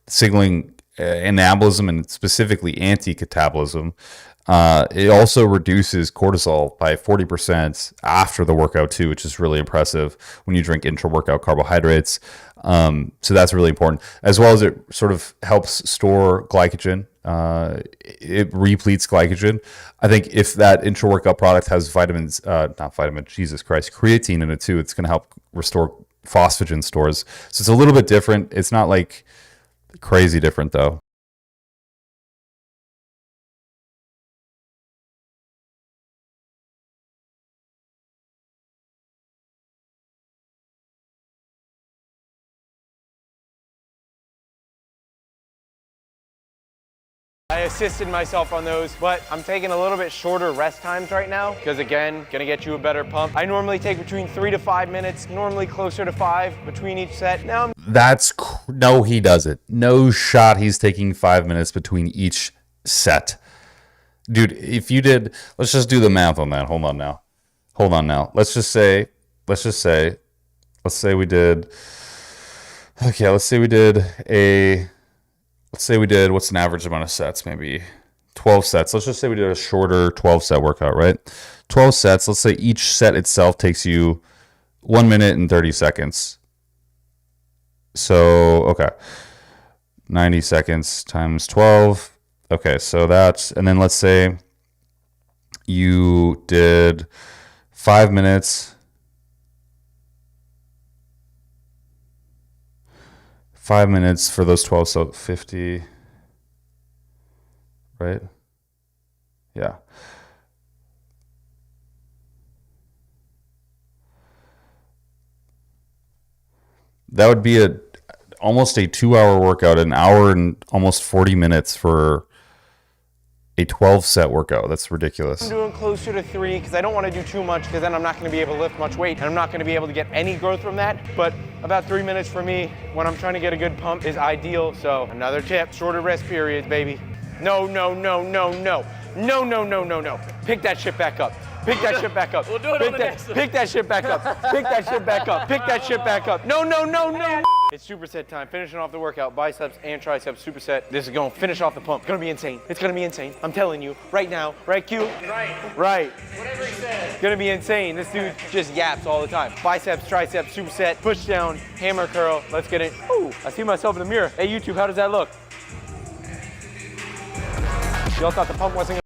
signaling anabolism and specifically anti-catabolism. It also reduces cortisol by 40% after the workout too, which is really impressive when you drink intra-workout carbohydrates. So that's really important, as well as it sort of helps store glycogen. It repletes glycogen. I think if that intra-workout product has creatine in it too, it's going to help restore phosphagen stores. So it's a little bit different. It's not like crazy different though. I assisted myself on those, but I'm taking a little bit shorter rest times right now because, again, gonna get you a better pump. I normally take between 3 to 5 minutes, normally closer to 5 between each set. Now No, he doesn't. No shot he's taking 5 minutes between each set. Dude, if you did, let's just do the math on that. Hold on now. Let's say we did, what's an average amount of sets? Maybe 12 sets. Let's just say we did a shorter 12-set workout, right? 12 sets. Let's say each set itself takes you 1 minute and 30 seconds. So, okay. 90 seconds times 12. Okay, so that's, and then let's say you did 5 minutes. 5 minutes for those 12, so 50, right? Yeah. That would be almost a 2-hour workout, an hour and almost 40 minutes for a 12-set workout. That's ridiculous. I'm doing closer to 3 because I don't want to do too much because then I'm not going to be able to lift much weight and I'm not going to be able to get any growth from that. But about 3 minutes for me when I'm trying to get a good pump is ideal. So another tip, shorter rest periods, baby. No. Pick that shit back up. Pick that shit back up. We'll do it on the next one. Pick that shit back up. Pick that shit back up. Pick that shit back up. No. It's superset time. Finishing off the workout. Biceps and triceps superset. This is going to finish off the pump. It's going to be insane. It's going to be insane. I'm telling you right now. Right, Q? Right. Whatever he said. It's going to be insane. This dude just yaps all the time. Biceps, triceps, superset, push down, hammer curl. Let's get it. Ooh, I see myself in the mirror. Hey, YouTube, how does that look? Y'all thought the pump wasn't gonna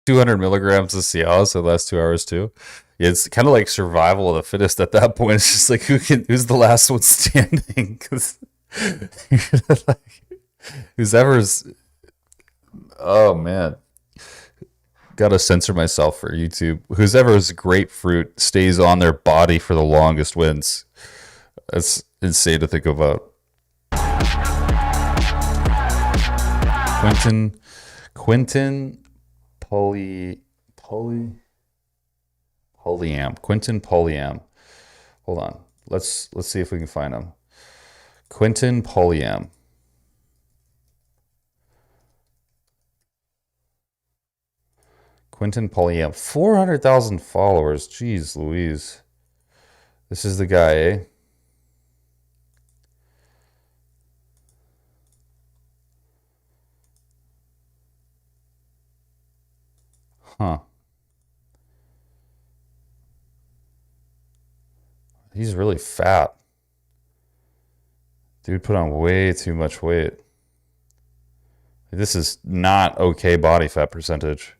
200 milligrams of Cialis in the last 2 hours too. Yeah, it's kind of like survival of the fittest at that point. It's just like who's the last one standing? Because like, whoever's, oh man, gotta censor myself for YouTube. Whoever's grapefruit stays on their body for the longest wins. That's insane to think about. Quentin Polyam. Quentin Polyam. Hold on. Let's see if we can find him. Quentin Polyam. Quentin Polyam. 400,000 followers. Jeez Louise. This is the guy, eh? Huh. He's really fat. Dude put on way too much weight. This is not okay body fat percentage.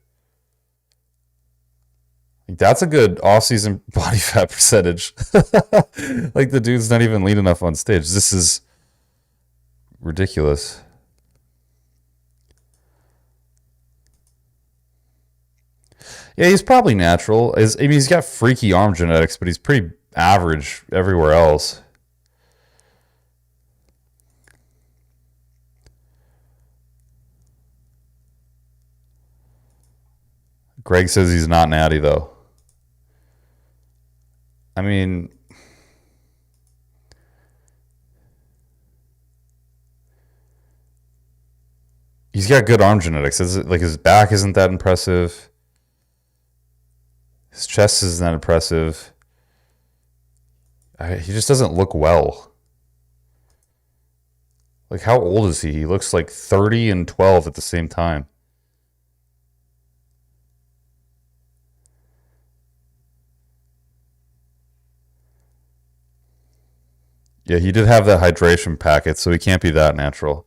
That's a good off-season body fat percentage. Like the dude's not even lean enough on stage. This is ridiculous. Yeah, he's probably natural. I mean, he's got freaky arm genetics, but he's pretty average everywhere else. Greg says he's not natty, though. I mean, he's got good arm genetics. Like, his back isn't that impressive. His chest isn't that impressive. He just doesn't look well. Like, how old is he? He looks like 30 and 12 at the same time. Yeah, he did have that hydration packet, so he can't be that natural.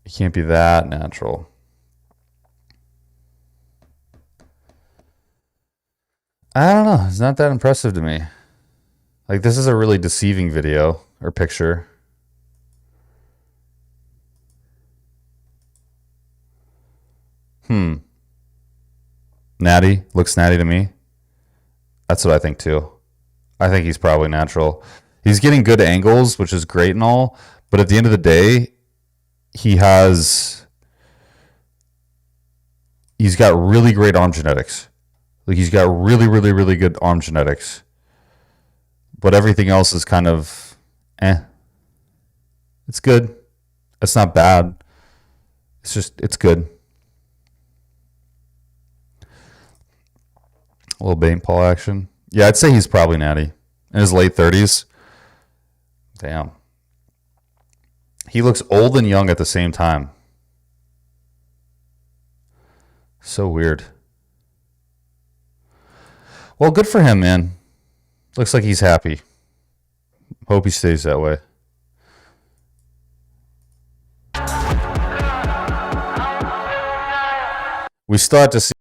He can't be that natural. I don't know. It's not that impressive to me. Like, this is a really deceiving video or picture. Natty. Looks natty to me. That's what I think too. I think he's probably natural. He's getting good angles, which is great and all, but at the end of the day, he's got really great arm genetics. Like, he's got really, really, really good arm genetics. But everything else is kind of It's good. It's not bad. It's good. A little Bane Paul action. Yeah, I'd say he's probably natty. In his late 30s. Damn. He looks old and young at the same time. So weird. Well, good for him, man. Looks like he's happy. Hope he stays that way. We still have to see.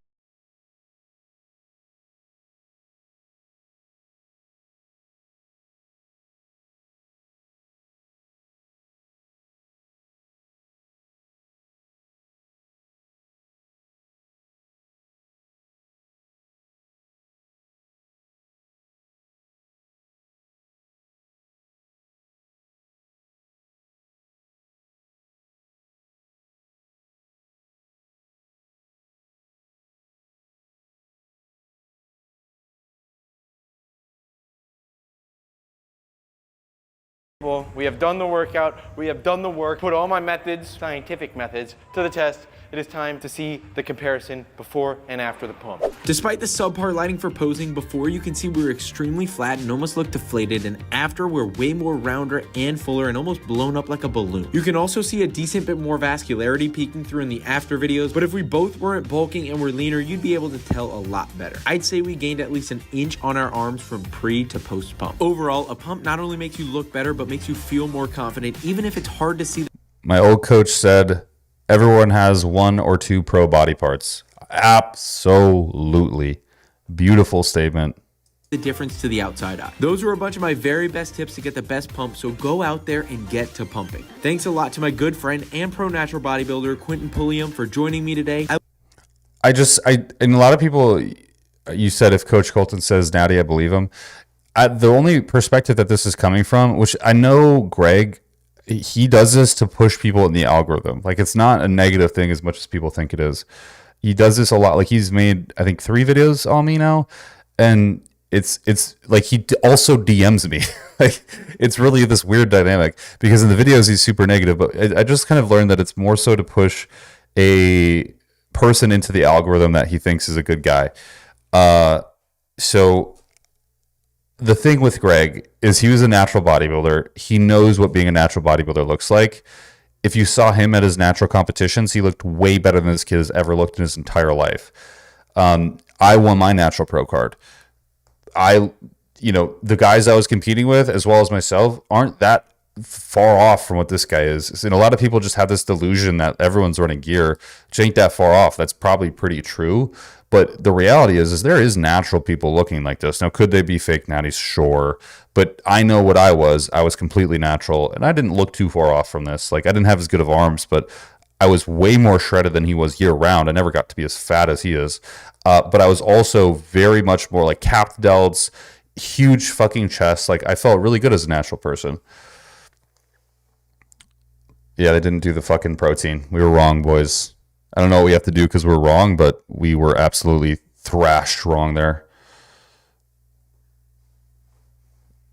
We have done the workout, we have done the work, put all my methods, scientific methods, to the test. It is time to see the comparison before and after the pump. Despite the subpar lighting for posing, before you can see we were extremely flat and almost looked deflated, and after we're way more rounder and fuller and almost blown up like a balloon. You can also see a decent bit more vascularity peeking through in the after videos, but if we both weren't bulking and were leaner, you'd be able to tell a lot better. I'd say we gained at least an inch on our arms from pre to post pump. Overall, a pump not only makes you look better, but makes you feel more confident, even if it's hard to see. My old coach said, everyone has one or two pro body parts. Absolutely. Beautiful statement. The difference to the outside eye. Those were a bunch of my very best tips to get the best pump, so go out there and get to pumping. Thanks a lot to my good friend and pro natural bodybuilder, Quentin Pulliam, for joining me today. And a lot of people, you said if Coach Colton says natty, I believe him. The only perspective that this is coming from, which I know Greg, he does this to push people in the algorithm. Like, it's not a negative thing as much as people think it is. He does this a lot. Like, he's made, I think, 3 videos on me now, and it's like he also DMs me. Like, it's really this weird dynamic because in the videos he's super negative, but I just kind of learned that it's more so to push a person into the algorithm that he thinks is a good guy. So the thing with Greg is he was a natural bodybuilder. He knows what being a natural bodybuilder looks like. If you saw him at his natural competitions, he looked way better than this kid has ever looked in his entire life. I won my natural pro card. The guys I was competing with, as well as myself, aren't that far off from what this guy is. And a lot of people just have this delusion that everyone's running gear, which ain't that far off. That's probably pretty true. But the reality is there is natural people looking like this. Now, could they be fake natties? Sure. But I know what I was. I was completely natural, and I didn't look too far off from this. Like, I didn't have as good of arms, but I was way more shredded than he was year round. I never got to be as fat as he is. But I was also very much more like capped delts, huge fucking chest. Like, I felt really good as a natural person. Yeah, they didn't do the fucking protein. We were wrong, boys. I don't know what we have to do because we're wrong, but we were absolutely thrashed wrong there.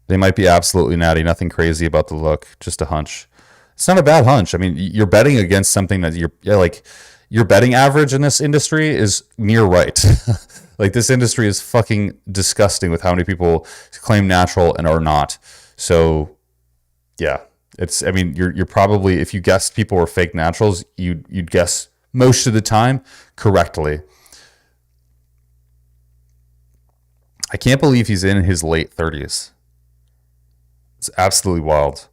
They might be absolutely natty. Nothing crazy about the look. Just a hunch. It's not a bad hunch. I mean, you're betting against something that your betting average in this industry is near right. Like, this industry is fucking disgusting with how many people claim natural and are not. So, yeah, I mean, you're probably, if you guessed people were fake naturals, you'd guess most of the time correctly. I can't believe he's in his late 30s. It's absolutely wild.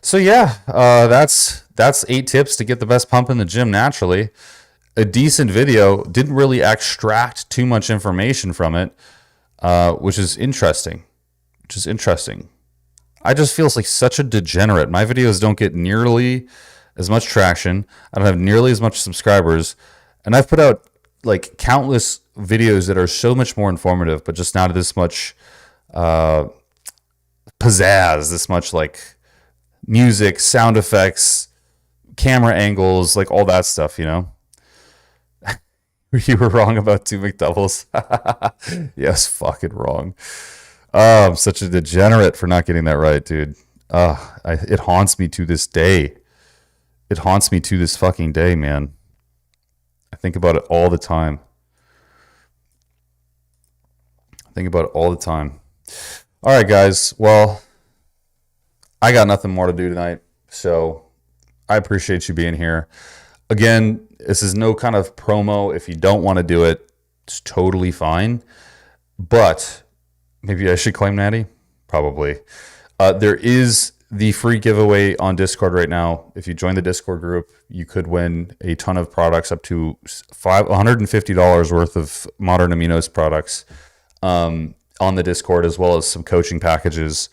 So yeah, that's 8 tips to get the best pump in the gym naturally. A decent video. Didn't really extract too much information from it, which is interesting. I just feel like such a degenerate. My videos don't get nearly as much traction. I don't have nearly as much subscribers, and I've put out like countless videos that are so much more informative, but just not this much pizzazz, this much like music, sound effects, camera angles, like all that stuff, you know. You were wrong about 2 McDoubles. Yes, fucking wrong. Oh, I'm such a degenerate for not getting that right, dude. It haunts me to this day. It haunts me to this fucking day, man. I think about it all the time. All right, guys. Well, I got nothing more to do tonight, so I appreciate you being here. Again, this is no kind of promo. If you don't want to do it, it's totally fine. But maybe I should claim natty? Probably. There is the free giveaway on Discord right now. If you join the Discord group, you could win a ton of products, up to $150 worth of Modern Aminos products on the Discord, as well as some coaching packages.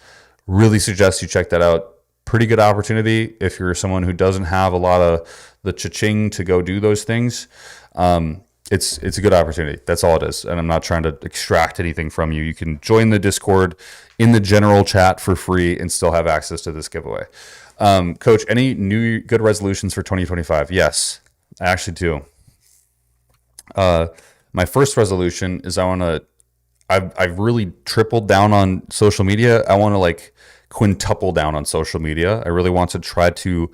Really suggest you check that out. Pretty good opportunity if you're someone who doesn't have a lot of the cha-ching to go do those things. It's a good opportunity. That's all it is. And I'm not trying to extract anything from you. You can join the Discord in the general chat for free and still have access to this giveaway. Coach, any new good resolutions for 2025? Yes, I actually do. My first resolution is I've really tripled down on social media. I want to like quintuple down on social media. I really want to try to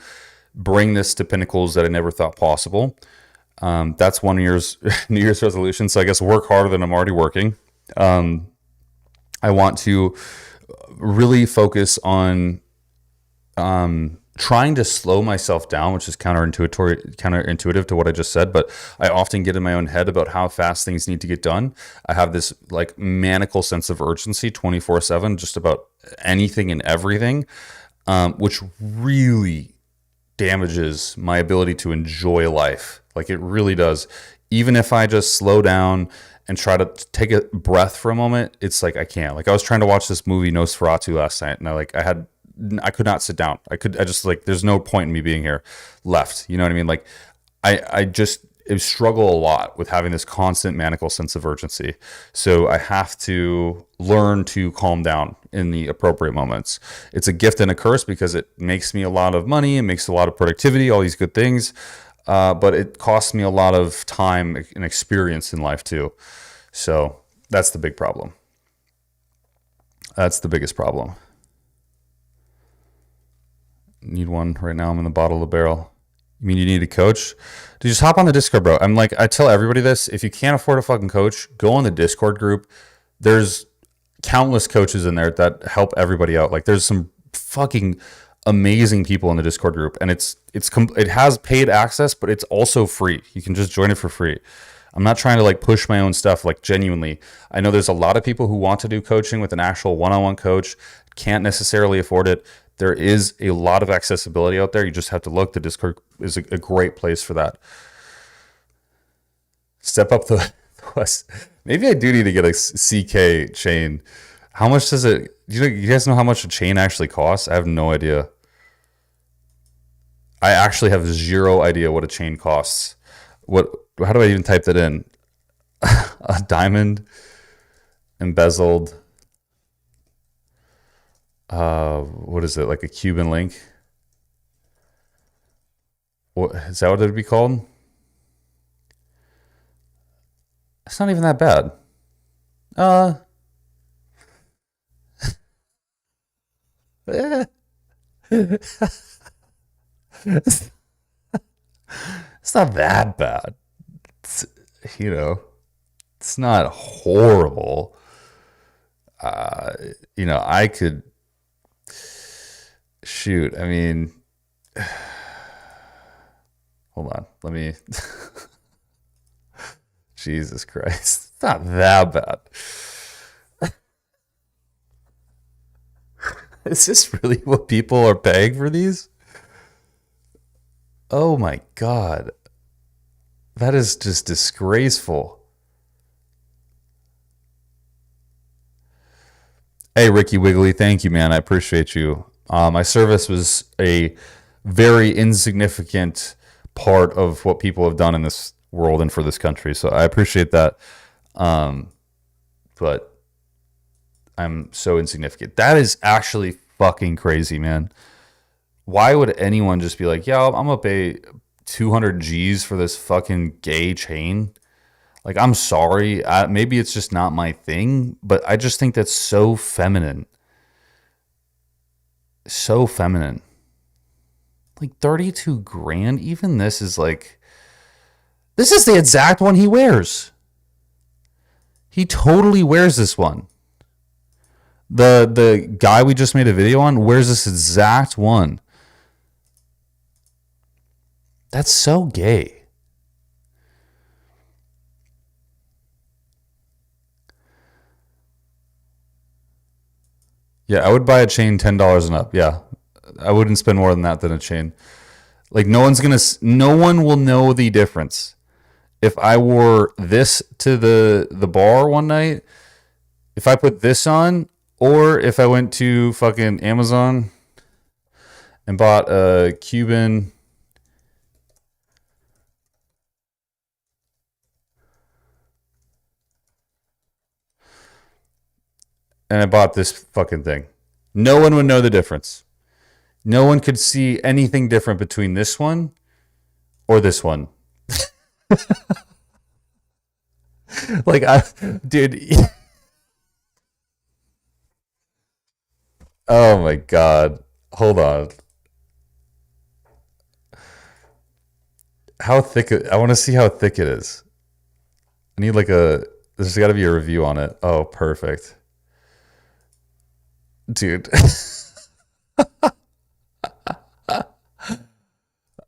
bring this to pinnacles that I never thought possible. That's one year's New Year's resolution. So I guess work harder than I'm already working. I want to really focus on trying to slow myself down, which is counterintuitive to what I just said, but I often get in my own head about how fast things need to get done. I have this like maniacal sense of urgency 24/7, just about anything and everything, which really damages my ability to enjoy life. Like, it really does. Even if I just slow down and try to take a breath for a moment, it's like I can't. Like, I was trying to watch this movie Nosferatu last night, and I could not sit down. I just like, there's no point in me being here left. You know what I mean? Like, I struggle a lot with having this constant maniacal sense of urgency. So I have to learn to calm down in the appropriate moments. It's a gift and a curse because it makes me a lot of money, it makes a lot of productivity, all these good things. But it costs me a lot of time and experience in life too. So that's the big problem. That's the biggest problem. Need one right now. I'm in the bottom of the barrel. You mean you need a coach? Dude, just hop on the Discord, bro. I tell everybody this. If you can't afford a fucking coach, go on the Discord group. There's countless coaches in there that help everybody out. Like, there's some fucking amazing people in the Discord group, and it has paid access, but it's also free. You can just join it for free. I'm not trying to like push my own stuff. Like, genuinely, I know there's a lot of people who want to do coaching with an actual one-on-one coach, can't necessarily afford it. There is a lot of accessibility out there. You just have to look. The Discord is a great place for that. Step up the West. Maybe I do need to get a CK chain. How much does it? You guys know how much a chain actually costs? I have no idea. I actually have zero idea what a chain costs. How do I even type that in? A diamond embezzled. What is it, like a Cuban link? What is that? What it would be called? It's not even that bad. It's not that bad. It's, it's not horrible. I could shoot. I mean, hold on. Let me. Jesus Christ. It's not that bad. Is this really what people are paying for these? Oh my God. That is just disgraceful. Hey, Ricky Wiggly, thank you, man. I appreciate you. My service was a very insignificant part of what people have done in this world and for this country. So I appreciate that. But I'm so insignificant. That is actually fucking crazy, man. Why would anyone just be like, yeah, I'm going to pay 200 G's for this fucking gay chain? Like, I'm sorry. Maybe it's just not my thing, but I just think that's so feminine. So feminine. Like 32 grand. Even this is like, this is the exact one he wears. He totally wears this one. The guy we just made a video on wears this exact one. That's so gay. Yeah, I would buy a chain $10 and up. Yeah, I wouldn't spend more than a chain. Like, no one will know the difference. If I wore this to the bar one night, if I put this on, or if I went to fucking Amazon and bought a Cuban and I bought this fucking thing, no one would know the difference. No one could see anything different between this one or this one. Like, dude. Oh my God. Hold on. How thick? I want to see how thick it is. I need there's got to be a review on it. Oh, perfect. Dude. I'm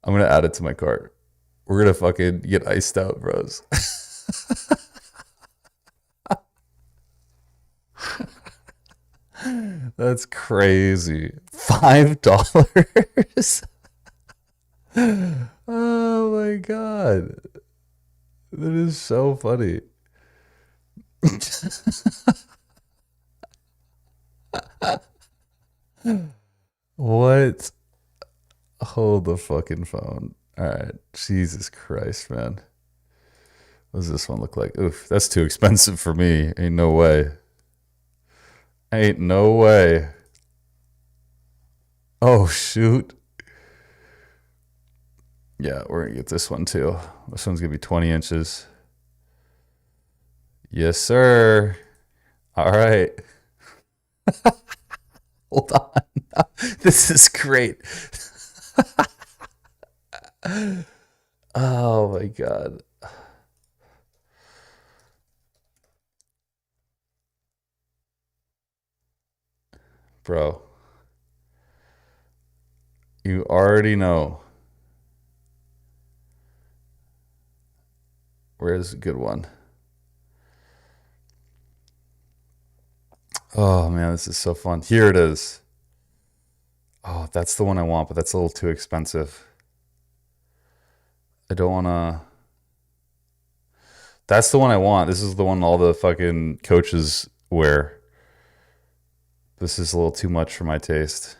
going to add it to my cart. We're going to fucking get iced out, bros. That's crazy. $5? Oh my God. That is so funny. What? Hold the fucking phone. All right. Jesus Christ, man. What does this one look like? Oof, that's too expensive for me. Ain't no way. Ain't no way. Oh, shoot. Yeah, we're going to get this one too. This one's going to be 20 inches. Yes, sir. All right. Hold on. This is great. Oh, my God. Bro. You already know. Where's a good one? Oh man, this is so fun. Here it is. Oh, that's the one I want, but that's a little too expensive. I don't want to. That's the one I want. This is the one all the fucking coaches wear. This is a little too much for my taste.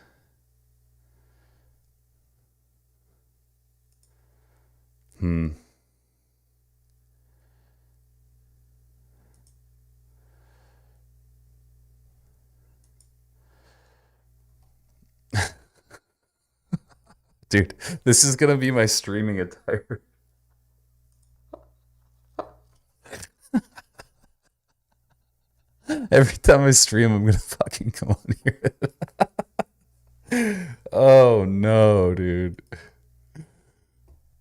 Dude, this is going to be my streaming attire. Every time I stream, I'm gonna fucking come on here. Oh no, dude.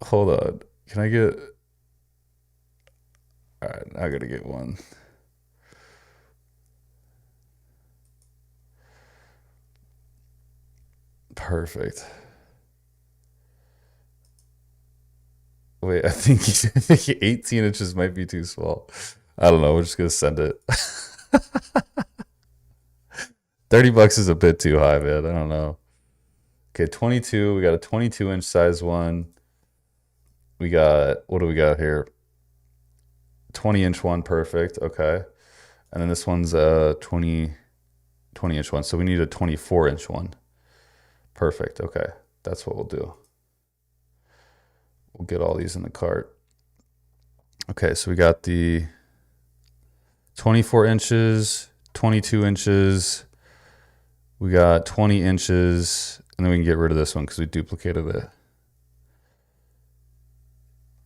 Hold on. Can I get? All right, I gotta get one. Perfect. Wait, I think 18 inches might be too small. I don't know. We're just gonna send it. $30 is a bit too high, man. I don't know. Okay, 22. We got a 22-inch size one. We got, what do we got here? 20-inch one, perfect. Okay. And then this one's a 20-inch one. So we need a 24-inch one. Perfect. Okay. That's what we'll do. We'll get all these in the cart. Okay, so we got the 24 inches, 22 inches. We got 20 inches, and then we can get rid of this one because we duplicated it.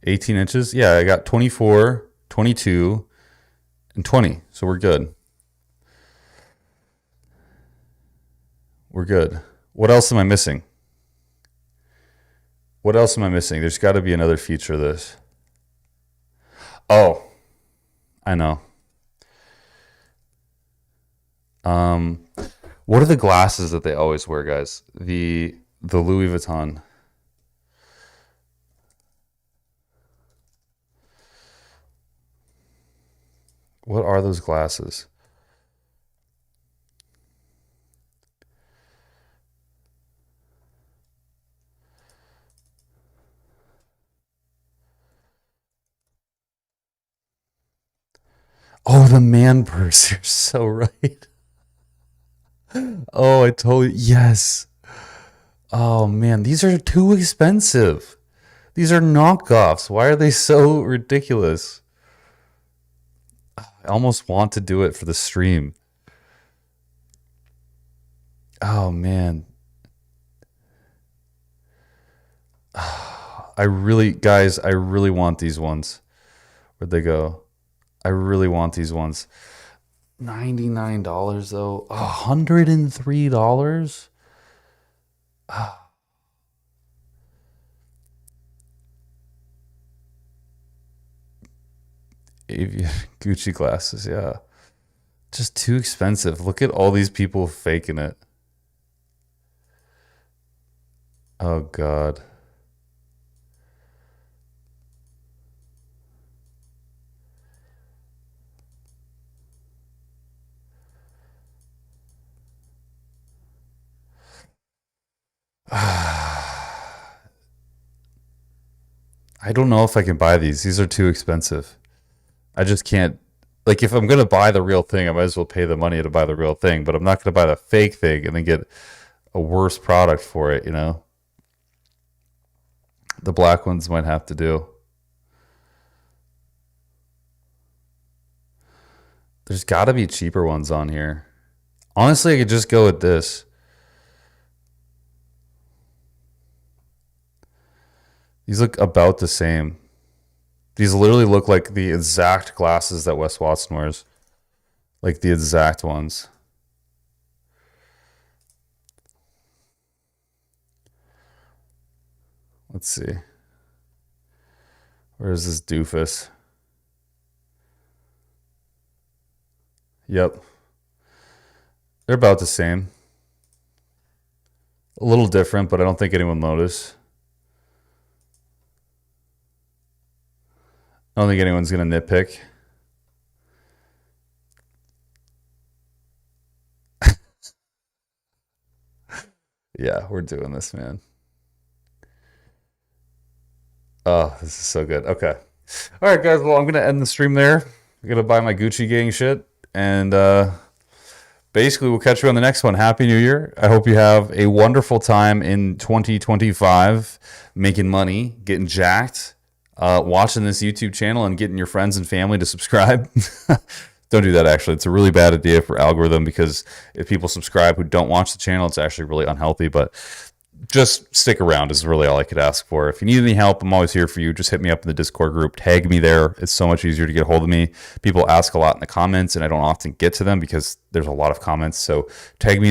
18 inches. Yeah, I got 24, 22, and 20. So we're good. We're good. What else am I missing? What else am I missing? There's got to be another feature of this. Oh, I know. What are the glasses that they always wear, guys? The Louis Vuitton. What are those glasses? Oh, the man purse. You're so right. Oh, I totally, yes. Oh man, these are too expensive. These are knockoffs. Why are they so ridiculous? I almost want to do it for the stream. Oh man. I really, guys, I really want these ones. Where'd they go? I really want these ones. $99 though. $103. Gucci glasses, yeah. Just too expensive. Look at all these people faking it. Oh God. I don't know if I can buy these. These are too expensive. I just can't. Like, if I'm going to buy the real thing, I might as well pay the money to buy the real thing. But I'm not going to buy the fake thing and then get a worse product for it, you know? The black ones might have to do. There's got to be cheaper ones on here. Honestly, I could just go with this. These look about the same. These literally look like the exact glasses that Wes Watson wears. Like the exact ones. Let's see. Where is this doofus? Yep. They're about the same. A little different, but I don't think anyone noticed. I don't think anyone's going to nitpick. Yeah, we're doing this, man. Oh, this is so good. Okay. All right, guys. Well, I'm going to end the stream there. I'm going to buy my Gucci gang shit. And basically, we'll catch you on the next one. Happy New Year. I hope you have a wonderful time in 2025 making money, getting jacked. Watching this YouTube channel and getting your friends and family to subscribe. Don't do that, actually. It's a really bad idea for algorithm because if people subscribe who don't watch the channel, it's actually really unhealthy. But just stick around is really all I could ask for. If you need any help, I'm always here for you. Just hit me up in the Discord group. Tag me there. It's so much easier to get a hold of me. People ask a lot in the comments, and I don't often get to them because there's a lot of comments. So tag me